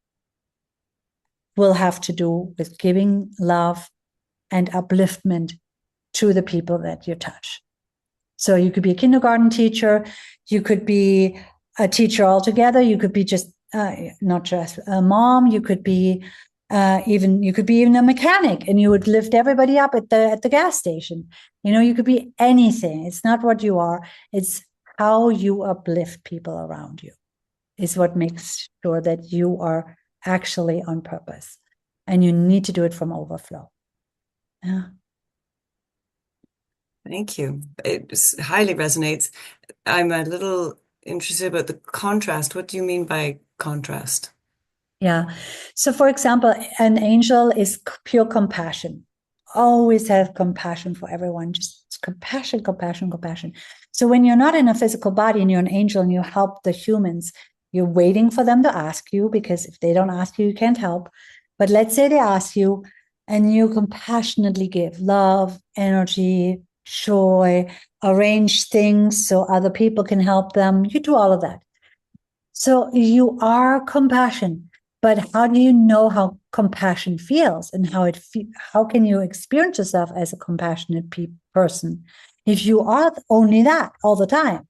will have to do with giving love and upliftment to the people that you touch. So you could be a kindergarten teacher, you could be a teacher altogether, you could be just not just a mom, you could be even a mechanic, and you would lift everybody up at the gas station. You could be anything. It's not what you are, it's how you uplift people around you is what makes sure that you are actually on purpose. And you need to do it from overflow. Yeah. Thank you. It highly resonates. I'm a little interested about the contrast. What do you mean by contrast? Yeah. So for example, an angel is pure compassion. Always have compassion for everyone. Just compassion. So when you're not in a physical body and you're an angel and you help the humans, you're waiting for them to ask you, because if they don't ask you, you can't help. But let's say they ask you, and you compassionately give love, energy, joy, arrange things so other people can help them. You do all of that. So you are compassion. But how do you know how compassion feels, and how can you experience yourself as a compassionate person if you are only that all the time?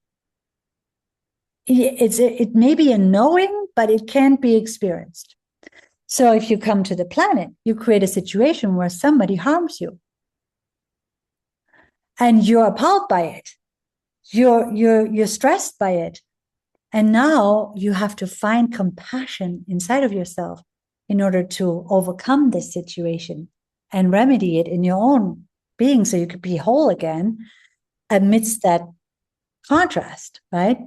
It may be a knowing, but it can't be experienced. So if you come to the planet, you create a situation where somebody harms you. and you're appalled by it. You're stressed by it. And now you have to find compassion inside of yourself in order to overcome this situation and remedy it in your own being so you could be whole again amidst that contrast, right?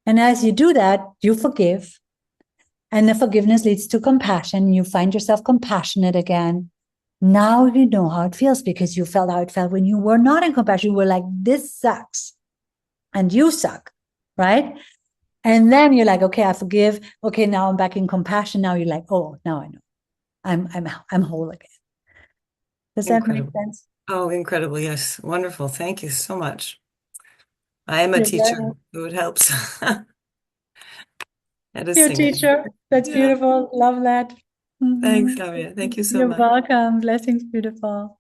And as you do that, you forgive. And the forgiveness leads to compassion. You find yourself compassionate again. Now you know how it feels because you felt how it felt when you were not in compassion. You were like, this sucks. And you suck, right? And then you're like, okay, I forgive. Okay, now I'm back in compassion. Now you're like, oh, now I know. I'm whole again. Does that make sense? Oh, incredible. Yes. Wonderful. Thank you so much. I am a You're teacher, very- so it helps. You're a teacher. That's beautiful. Love that. Thanks, Ariya. Thank you so You're much. welcome. Blessings, beautiful.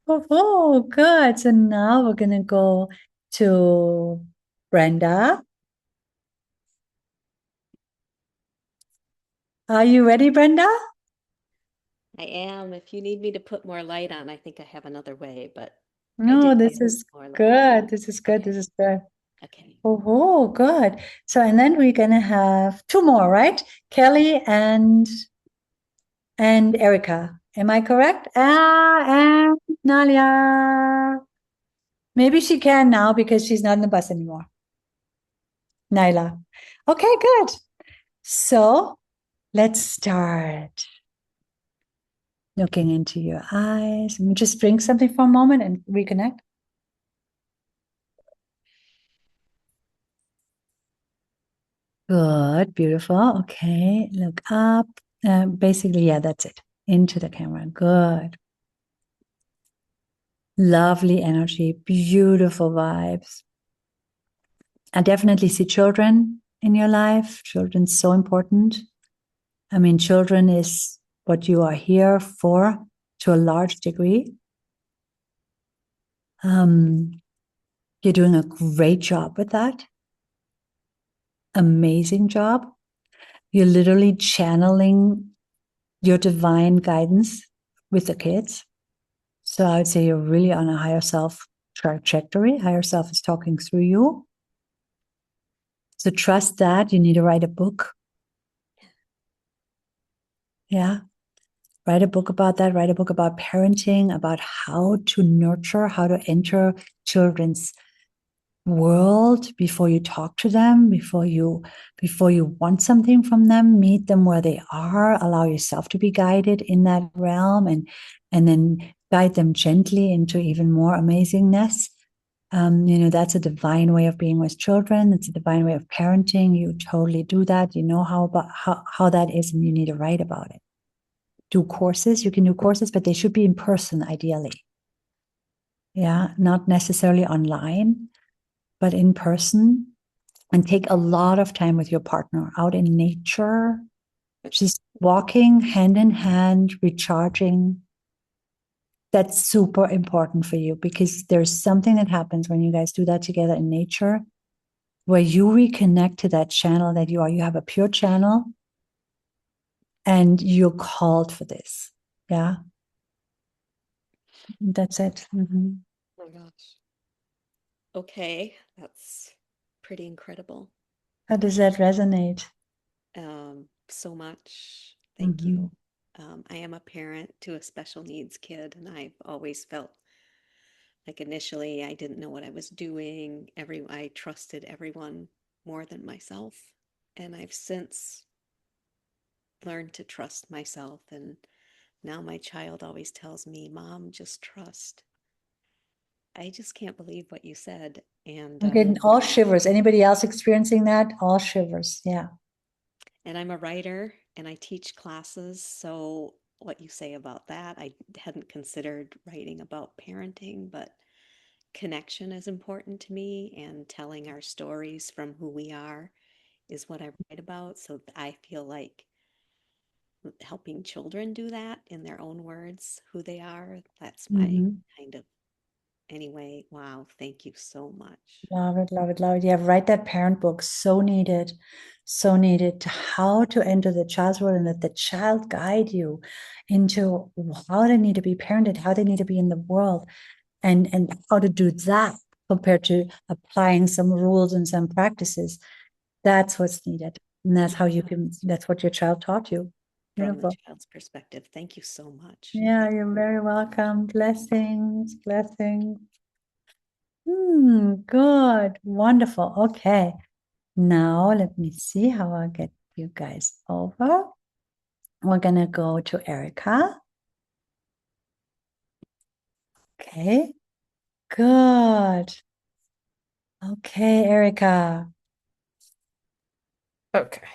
Oh, good. So now we're going to go to Brenda. Are you ready, Brenda? I am. If you need me to put more light on, I think I have another way, but No, this is good. This is good. This is good. Okay. Oh, good. So, and then we're going to have two more, right? Kelly and Erica. Am I correct? And Nalia. Maybe she can now because she's not in the bus anymore. Nyla. Okay, good. So let's start looking into your eyes. Let me just drink something for a moment and reconnect. Good, beautiful. Okay, look up. Basically, yeah, that's it. Into the camera. Good. Lovely energy, beautiful vibes. I definitely see children in your life. Children's so important. I mean, children is what you are here for to a large degree. You're doing a great job with that. Amazing job. You're literally channeling your divine guidance with the kids. So I would say you're really on a higher self trajectory. Higher self is talking through you. So trust that. You need to write a book. Yeah. Write a book about that. Write a book about parenting, about how to nurture, how to enter children's world before you talk to them, before you want something from them. Meet them where they are. Allow yourself to be guided in that realm, and then guide them gently into even more amazingness. That's a divine way of being with children. It's a divine way of parenting. You totally do that. You know how that is, and you need to write about it. Do courses. You can do courses, but they should be in person, ideally. Yeah, not necessarily online, but in person. And take a lot of time with your partner out in nature, just walking hand in hand, recharging. That's super important for you because there's something that happens when you guys do that together in nature where you reconnect to that channel that you are. You have a pure channel and you're called for this. Yeah. That's it. Mm-hmm. Oh my gosh. Okay, that's pretty incredible. How does that resonate? So much. Thank you. I am a parent to a special needs kid, and I've always felt like initially I didn't know what I was doing. I trusted everyone more than myself, and I've since learned to trust myself. And now my child always tells me, "Mom, just trust." I just can't believe what you said. And I'm getting all shivers. Anybody else experiencing that? All shivers. Yeah. And I'm a writer and I teach classes. So what you say about that, I hadn't considered writing about parenting, but connection is important to me, and telling our stories from who we are is what I write about. So I feel like helping children do that in their own words, who they are, that's my kind of, anyway. Wow. Thank you so much. Love it, love it, love it. Yeah, write that parent book. So needed. So needed. How to enter the child's world and let the child guide you into how they need to be parented, how they need to be in the world. and how to do that compared to applying some rules and some practices. That's what's needed. And that's how you can, that's what your child taught you. From the Beautiful. child's perspective. Thank you so much. Yeah, Thank you're you. very welcome. Blessings, blessings. Good. Wonderful. Okay. Now let me see how I get you guys over. We're gonna go to Erica. Okay. Good. Okay, Erica. Okay.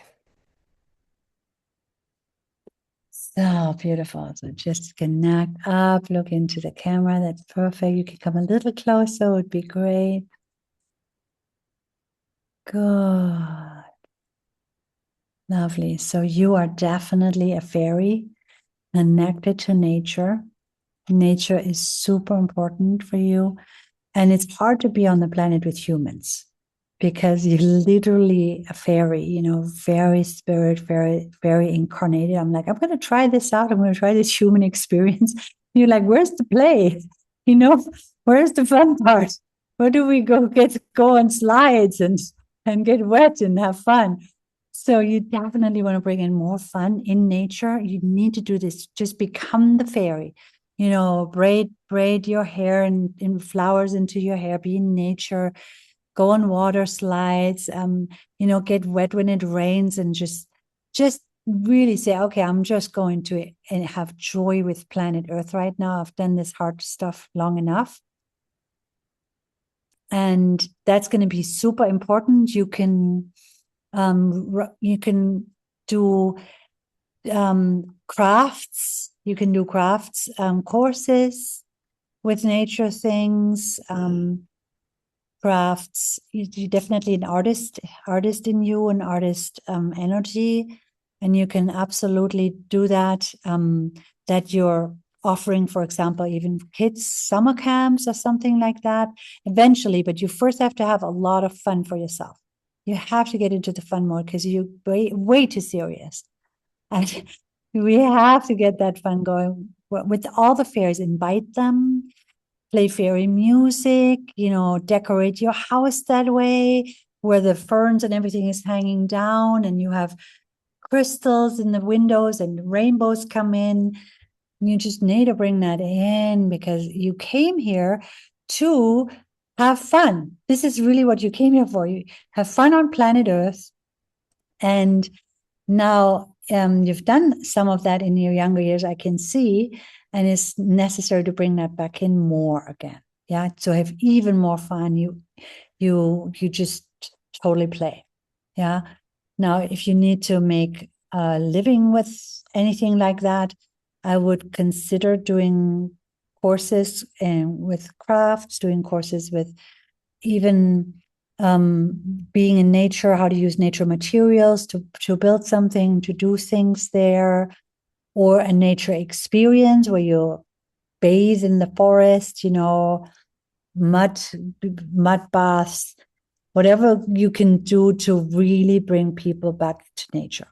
So beautiful. So just connect up, look into the camera. That's perfect. You can come a little closer, would be great. Good. Lovely. So you are definitely a fairy connected to nature. Nature is super important for you. And it's hard to be on the planet with humans because you're literally a fairy, very spirit, very, very incarnated. I'm like, I'm going to try this out. I'm going to try this human experience. You're like, where's the play? Where's the fun part? Where do we go on slides and get wet and have fun? So you definitely want to bring in more fun in nature. You need to do this. Just become the fairy. Braid your hair and in flowers into your hair, be in nature, go on water slides, get wet when it rains, and just really say, okay, I'm just going to have joy with planet Earth right now. I've done this hard stuff long enough. And that's going to be super important. You can do crafts. You can do crafts courses with nature things, crafts. You're definitely an artist in you, an artist energy, and you can absolutely do that. That you're offering, for example, even kids summer camps or something like that eventually, but you first have to have a lot of fun for yourself. You have to get into the fun mode because you're way too serious. And we have to get that fun going with all the fairies. Invite them, play fairy music, decorate your house that way, where the ferns and everything is hanging down, and you have crystals in the windows and rainbows come in. You just need to bring that in because you came here to have fun. This is really what you came here for. You have fun on planet Earth. And now you've done some of that in your younger years, I can see, and it's necessary to bring that back in more again. Yeah, so have even more fun. You just totally play. Yeah. Now, if you need to make a living with anything like that, I would consider doing courses and with crafts, doing courses with even being in nature, how to use nature materials to build something, to do things there, or a nature experience where you bathe in the forest, mud baths, whatever you can do to really bring people back to nature,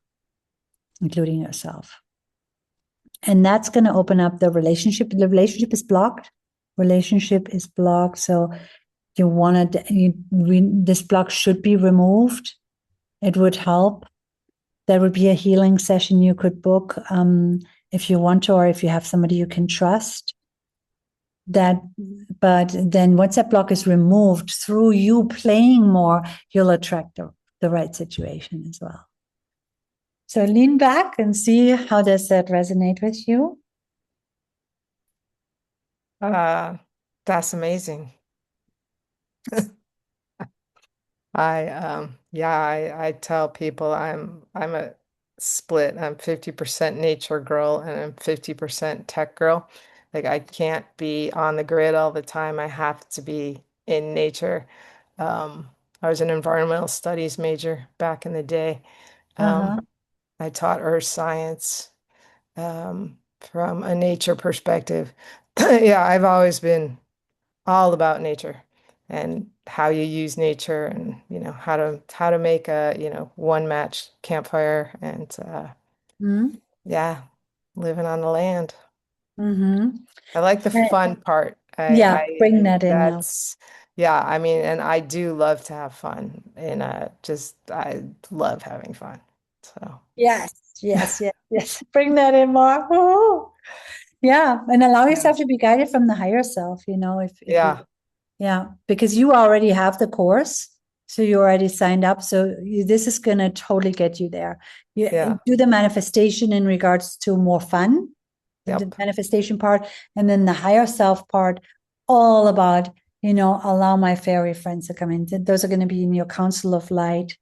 including yourself. And that's going to open up the relationship. The relationship is blocked. So you want to, this block should be removed. It would help. There would be a healing session you could book if you want to, or if you have somebody you can trust. But then once that block is removed, through you playing more, you'll attract the right situation as well. So lean back and see how does that resonate with you. That's amazing. I tell people I'm a split. I'm 50% nature girl and I'm 50% tech girl. Like I can't be on the grid all the time. I have to be in nature. I was an environmental studies major back in the day. I taught earth science from a nature perspective. Yeah, I've always been all about nature and how you use nature and how to make a one match campfire and yeah, living on the land. I like the fun part. Bring that in now. I mean, and I do love to have fun, and I love having fun. So yes. Bring that in more. Ooh. Yeah, and allow yourself to be guided from the higher self, because you already have the course, so you already signed up. So this is going to totally get you there. Do the manifestation in regards to more fun, the manifestation part, and then the higher self part, all about, allow my fairy friends to come in. Those are going to be in your council of light,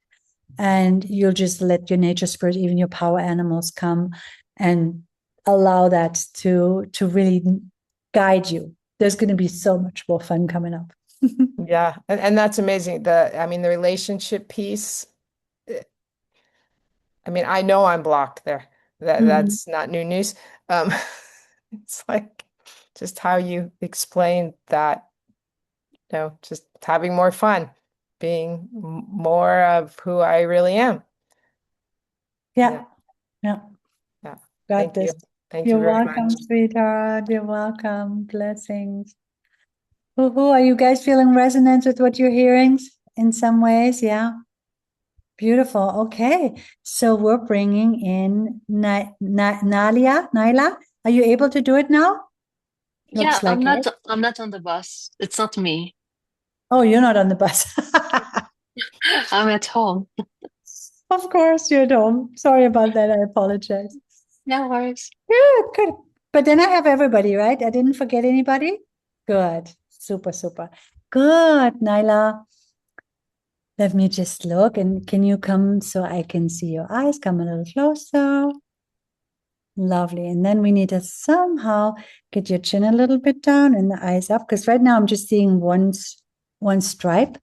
and you'll just let your nature spirit, even your power animals, come and allow that to really guide you. There's going to be so much more fun coming up. Yeah, and that's amazing. The relationship piece. I mean, I know I'm blocked there. That's not new news. It's like just how you explain that, just having more fun, being more of who I really am. Yeah. Got Thank this. you. Thank You're you very welcome, much. sweetheart. You're welcome. Blessings. Are you guys feeling resonance with what you're hearing in some ways? Yeah. Beautiful. Okay. So we're bringing in Nyla. Are you able to do it now? Yeah, I'm not on the bus. It's not me. Oh, you're not on the bus. I'm at home. Of course, you're at home. Sorry about that. I apologize. No worries. Good. But then I have everybody, right? I didn't forget anybody? Good. Super. Good, Nyla. Let me just look. And can you come so I can see your eyes? Come a little closer. Lovely. And then we need to somehow get your chin a little bit down and the eyes up, because right now I'm just seeing one stripe.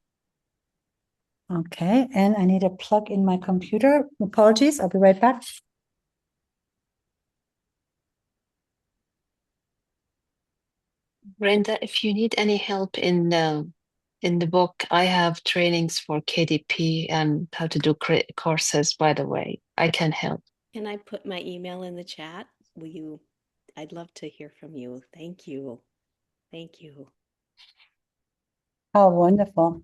Okay. And I need to plug in my computer. Apologies. I'll be right back. Brenda, if you need any help in the book, I have trainings for KDP and how to do courses, by the way. I can help. Can I put my email in the chat? I'd love to hear from you. Thank you. Oh, wonderful.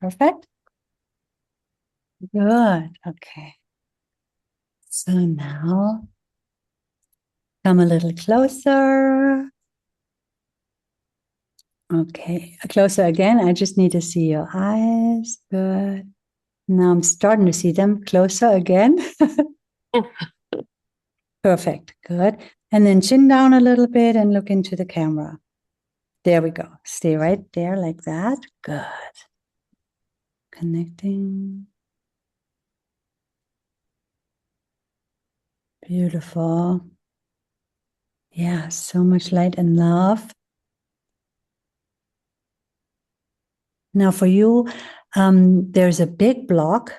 Perfect. Good. Okay. So now come a little closer. Okay, closer again. I just need to see your eyes. Good. Now I'm starting to see them closer again. Perfect. Good. And then chin down a little bit and look into the camera. There we go. Stay right there like that. Good. Connecting. Beautiful. Yeah, so much light and love. Now for you, there's a big block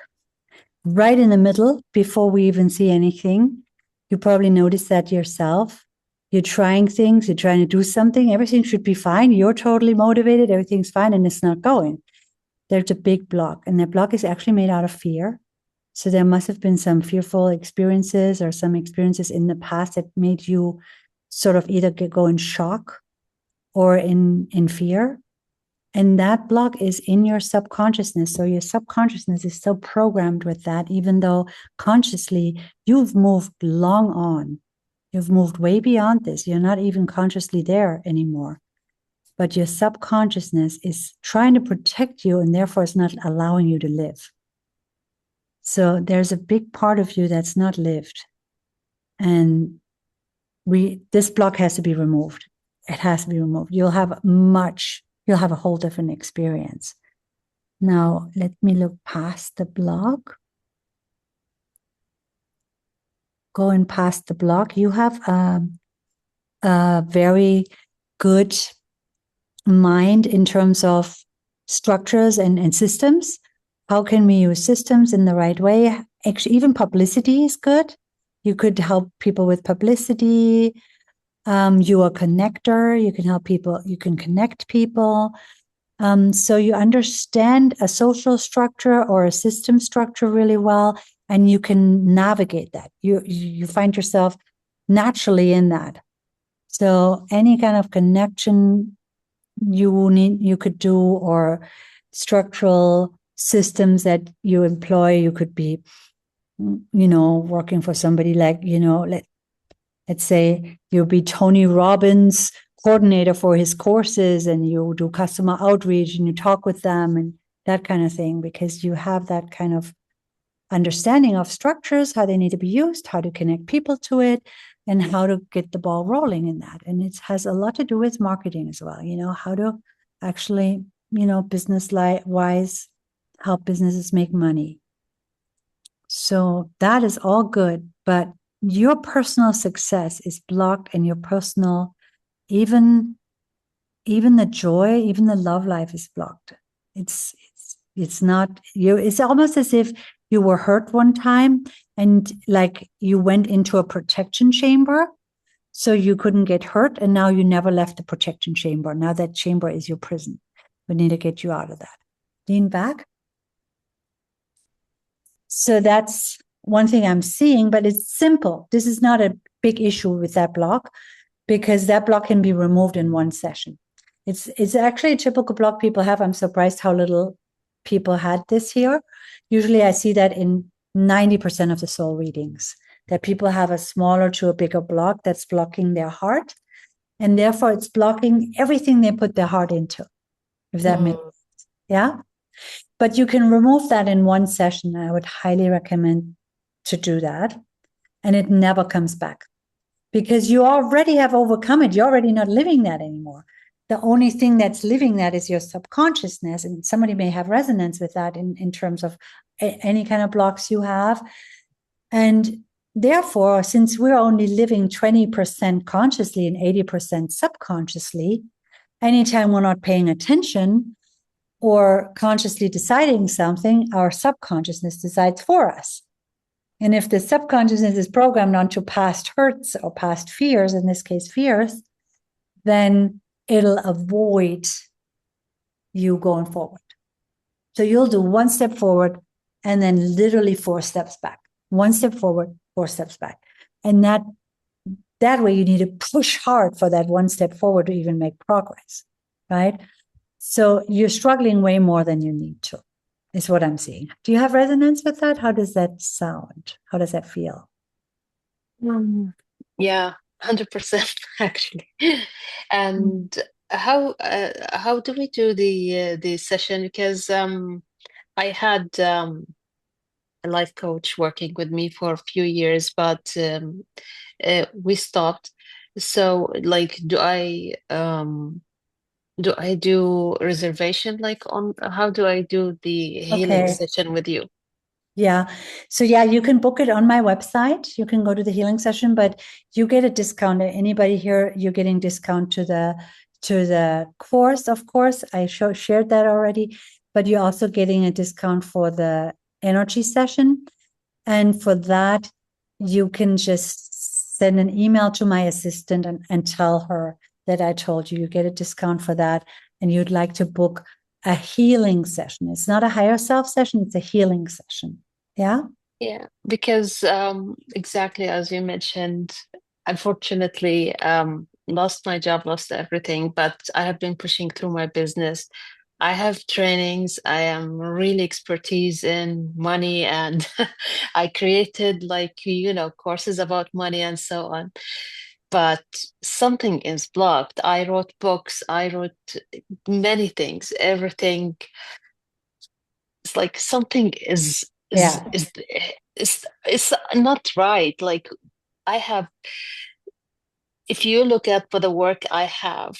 right in the middle before we even see anything. You probably noticed that yourself. You're trying things, you're trying to do something, everything should be fine. You're totally motivated, everything's fine, and it's not going. There's a big block, and that block is actually made out of fear. So there must have been some fearful experiences or some experiences in the past that made you sort of either go in shock or in fear. And that block is in your subconsciousness. So your subconsciousness is still programmed with that, even though consciously you've moved long on. You've moved way beyond this. You're not even consciously there anymore. But your subconsciousness is trying to protect you, and therefore it's not allowing you to live. So there's a big part of you that's not lived. And this block has to be removed. It has to be removed. You'll have a whole different experience. Now, let me look past the block. Going past the block, you have a very good mind in terms of structures and systems. How can we use systems in the right way? Actually, even publicity is good. You could help people with publicity. You are a connector. You can help people. You can connect people. So you understand a social structure or a system structure really well, and you can navigate that. You find yourself naturally in that. So any kind of connection you could do, or structural systems that you employ, you could be, working for somebody like, let's say you'll be Tony Robbins' coordinator for his courses, and you do customer outreach and you talk with them and that kind of thing, because you have that kind of understanding of structures, how they need to be used, how to connect people to it, and how to get the ball rolling in that. And it has a lot to do with marketing as well, how to actually, business wise, help businesses make money. So that is all good, but your personal success is blocked, and your personal, even the joy, even the love life is blocked. It's not you. It's almost as if you were hurt one time, and like you went into a protection chamber, so you couldn't get hurt, and now you never left the protection chamber. Now that chamber is your prison. We need to get you out of that. Lean back. So that's one thing I'm seeing, but it's simple. This is not a big issue with that block, because that block can be removed in one session. It's actually a typical block people have. I'm surprised how little people had this here. Usually I see that in 90% of the soul readings, that people have a smaller to a bigger block that's blocking their heart. And therefore it's blocking everything they put their heart into, if that makes sense. Yeah. But you can remove that in one session. I would highly recommend to do that. And it never comes back, because you already have overcome it. You're already not living that anymore. The only thing that's living that is your subconsciousness. And somebody may have resonance with that in terms of any kind of blocks you have. And therefore, since we're only living 20% consciously and 80% subconsciously, anytime we're not paying attention or consciously deciding something, our subconsciousness decides for us. And if the subconsciousness is programmed onto past hurts or past fears, in this case fears, then it'll avoid you going forward. So you'll do one step forward and then literally 4 steps back. 1 step forward, 4 steps back. And that way you need to push hard for that 1 step forward to even make progress, right? So you're struggling way more than you need to, is what I'm seeing. Do you have resonance with that? How does that sound? How does that feel? Yeah, 100% actually. And how do we do the session? Because I had a life coach working with me for a few years, but we stopped. So like, do I do reservation, like on how do I do the healing session with you? Yeah. So yeah, you can book it on my website. You can go to the healing session, but you get a discount. Anybody here, you're getting discount to the course, of course. I shared that already, but you're also getting a discount for the energy session. And for that, you can just send an email to my assistant and tell her that I told you. You get a discount for that, and you'd like to book a healing session. It's not a higher self session, it's a healing session. Yeah? Yeah, because exactly as you mentioned, unfortunately, lost my job, lost everything, but I have been pushing through my business. I have trainings. I am really expertise in money, and I created courses about money and so on. But something is blocked. I wrote books. I wrote many things. Everything. It's like something is not right. Like I have. If you look at for the work I have.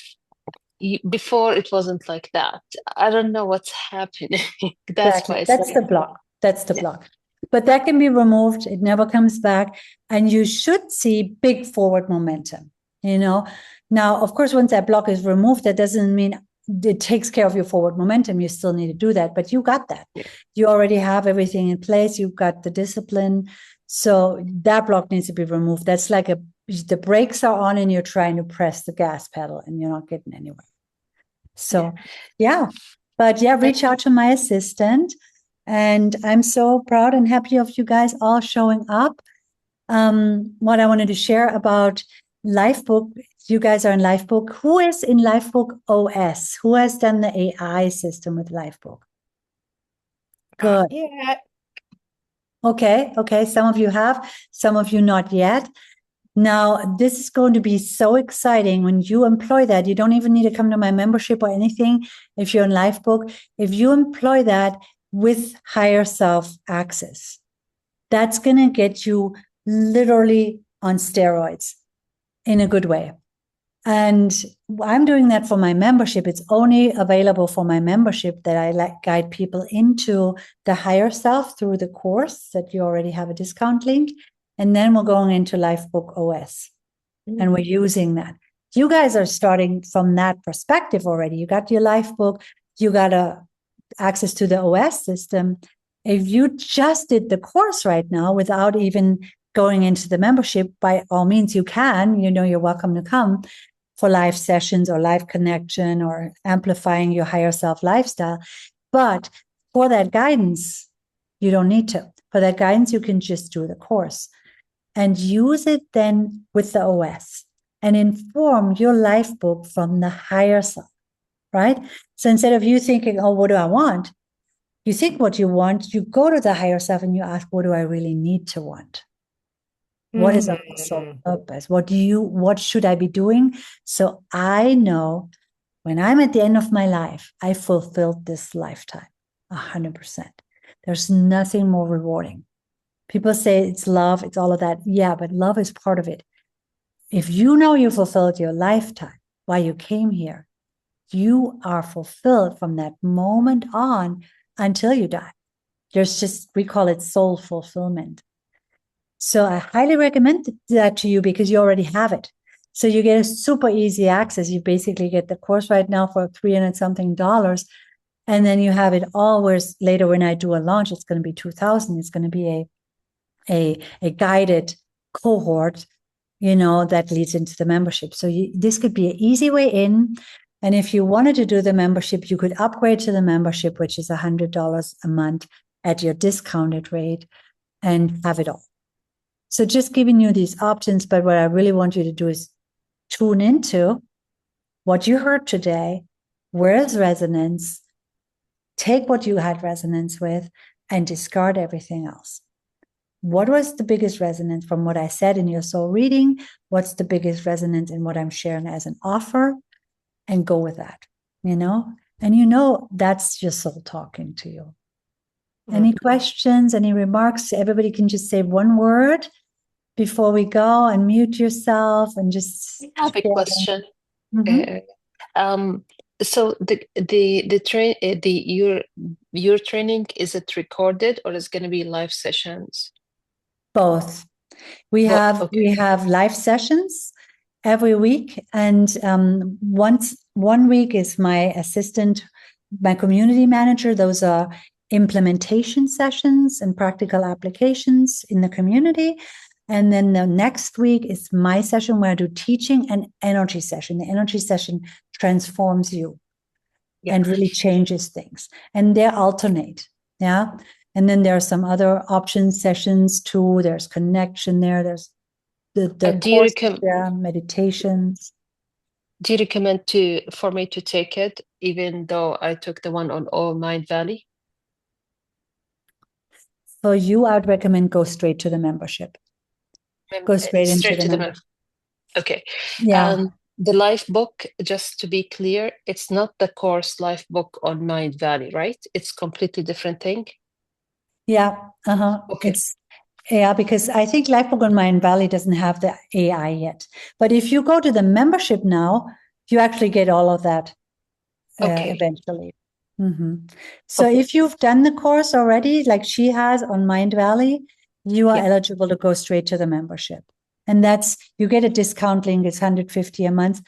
Before it wasn't like that. I don't know what's happening. That's why that's the block. That's the block. But that can be removed. It never comes back. And you should see big forward momentum, Now, of course, once that block is removed, that doesn't mean it takes care of your forward momentum. You still need to do that, but you got that. Yeah. You already have everything in place. You've got the discipline. So that block needs to be removed. That's like the brakes are on and you're trying to press the gas pedal and you're not getting anywhere. So, reach out to my assistant. And I'm so proud and happy of you guys all showing up. What I wanted to share about Lifebook, you guys are in Lifebook. Who is in Lifebook OS? Who has done the AI system with Lifebook? Good. Yeah. Okay. Some of you have, some of you not yet. Now, this is going to be so exciting when you employ that. You don't even need to come to my membership or anything if you're in Lifebook. If you employ that with higher self access, that's going to get you literally on steroids in a good way. And I'm doing that for my membership. It's only available for my membership that I guide people into the higher self through the course that you already have a discount link. And then we're going into Lifebook OS and we're using that. You guys are starting from that perspective already. You got your Lifebook, you got access to the OS system. If you just did the course right now without even going into the membership, by all means, you can, you're welcome to come for live sessions or live connection or amplifying your higher self lifestyle. But for that guidance, you don't need to. For that guidance, you can just do the course and use it then with the OS and inform your Lifebook from the higher self, right? So instead of you thinking, oh, what do I want? You think what you want, you go to the higher self and you ask, what do I really need to want? What is our soul purpose? What should I be doing? So I know when I'm at the end of my life, I fulfilled this lifetime 100%. There's nothing more rewarding. People say it's love, it's all of that. Yeah, but love is part of it. If you know you fulfilled your lifetime while you came here, you are fulfilled from that moment on until you die. We call it soul fulfillment. So I highly recommend that to you because you already have it. So you get a super easy access. You basically get the course right now for $300 something. And then you have it all, whereas later when I do a launch, it's going to be $2,000. It's going to be a guided cohort, that leads into the membership. So this could be an easy way in. And if you wanted to do the membership, you could upgrade to the membership, which is $100 a month at your discounted rate and have it all. So just giving you these options, but what I really want you to do is tune into what you heard today, where is resonance, take what you had resonance with, and discard everything else. What was the biggest resonance from what I said in your soul reading? What's the biggest resonance in what I'm sharing as an offer? And go with that, And that's your soul talking to you. Any questions, any remarks? Everybody can just say one word before we go and mute yourself and just. I have a question. Mm-hmm. So your training, is it recorded or is it going to be live sessions? Both. We have live sessions every week, and one week is my assistant, my community manager. Those are implementation sessions and practical applications in the community. And then the next week is my session where I do teaching and energy session. The energy session transforms you and really changes things. And they alternate. Yeah. And then there are some other option sessions too. There's connection there. There's the meditations. Do you recommend for me to take it, even though I took the one on All Mind Valley? For you, I would recommend go straight to the membership. Go straight into the membership. Okay. Yeah. The Lifebook, just to be clear, it's not the course Lifebook on Mind Valley, right? It's completely different thing. Yeah. Okay. Because I think Lifebook on Mind Valley doesn't have the AI yet. But if you go to the membership now, you actually get all of that eventually. So if you've done the course already, like she has on Mind Valley, you are eligible to go straight to the membership. And you get a discount link. It's $150 a month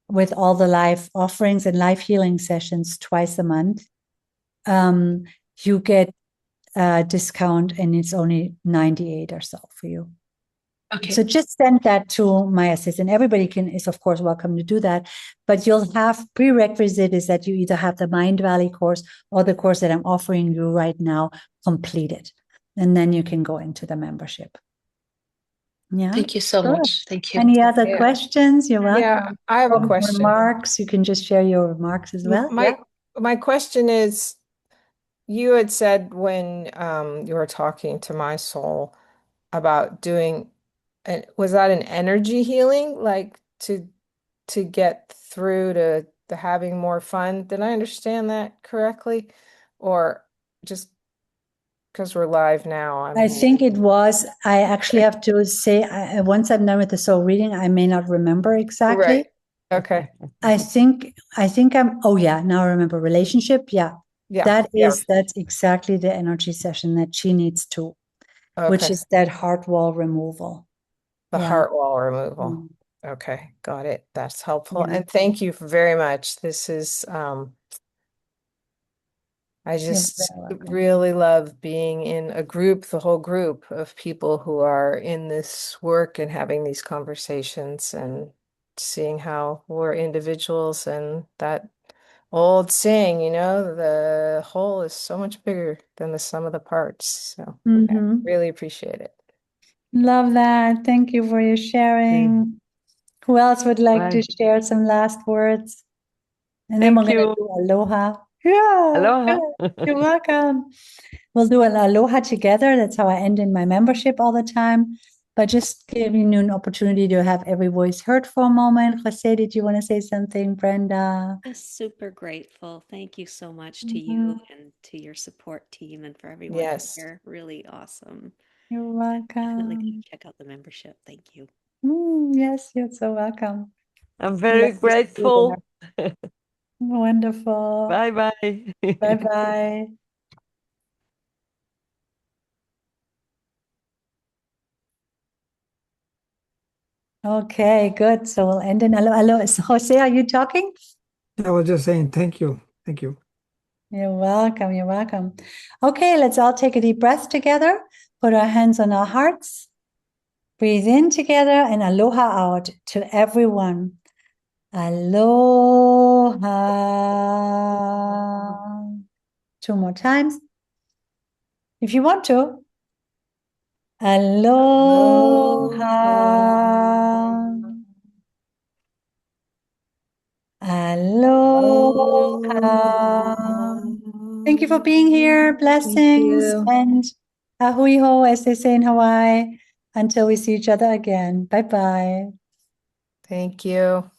with all the live offerings and live healing sessions twice a month. You get a discount and it's only $98 or so for you. Okay. So just send that to my assistant. Everybody is of course welcome to do that, but you'll have prerequisite is that you either have the Mind Valley course or the course that I'm offering you right now completed. And then you can go into the membership. Yeah. Thank you so Good. much. Thank you. Any other Yeah. questions? You're welcome. Yeah, I have a question. Remarks. You can just share your remarks as well. My question is, you had said when you were talking to my soul about doing, was that an energy healing, like to get through to the having more fun? Did I understand that correctly? Or just because we're live now? I think it was. I actually have to say, once I'm done with the soul reading, I may not remember exactly. Right. Okay. I think I'm, oh yeah, now I remember relationship. Yeah. Yeah. That's exactly the energy session that she needs to, which Okay. is that heart wall removal. The Yeah. heart wall removal. Mm. Okay, got it. That's helpful. Yeah. And thank you very much. This is I You're just very welcome. really love being in a group, the whole group of people who are in this work and having these conversations and seeing how we're individuals, and that old saying, the whole is so much bigger than the sum of the parts. So I really appreciate it. Love that. Thank you for your sharing. Who else would like to Bye. share some last words? And then we're Thank going to you. do aloha. Yeah. Aloha. You're welcome. We'll do an aloha together. That's how I end in my membership all the time. But just giving you an opportunity to have every voice heard for a moment. Jose, did you want to say something? Brenda? Just super grateful. Thank you so much to you and to your support team and for everyone Yes. here. Really awesome. You're Definitely welcome. check out the membership. Thank you. Yes, you're so welcome. I'm very Love to see you grateful. there. Wonderful. Bye-bye. Bye-bye. Okay, good. So we'll end in hello. Jose, are you talking? I was just saying thank you. Thank you. You're welcome. You're welcome. Okay, let's all take a deep breath together. Put our hands on our hearts. Breathe in together and aloha out to everyone. Aloha. 2 more times. If you want to. Aloha. Aloha. Thank you for being here. Blessings and ahui ho, as they say in Hawaii. Until we see each other again. Bye-bye. Thank you.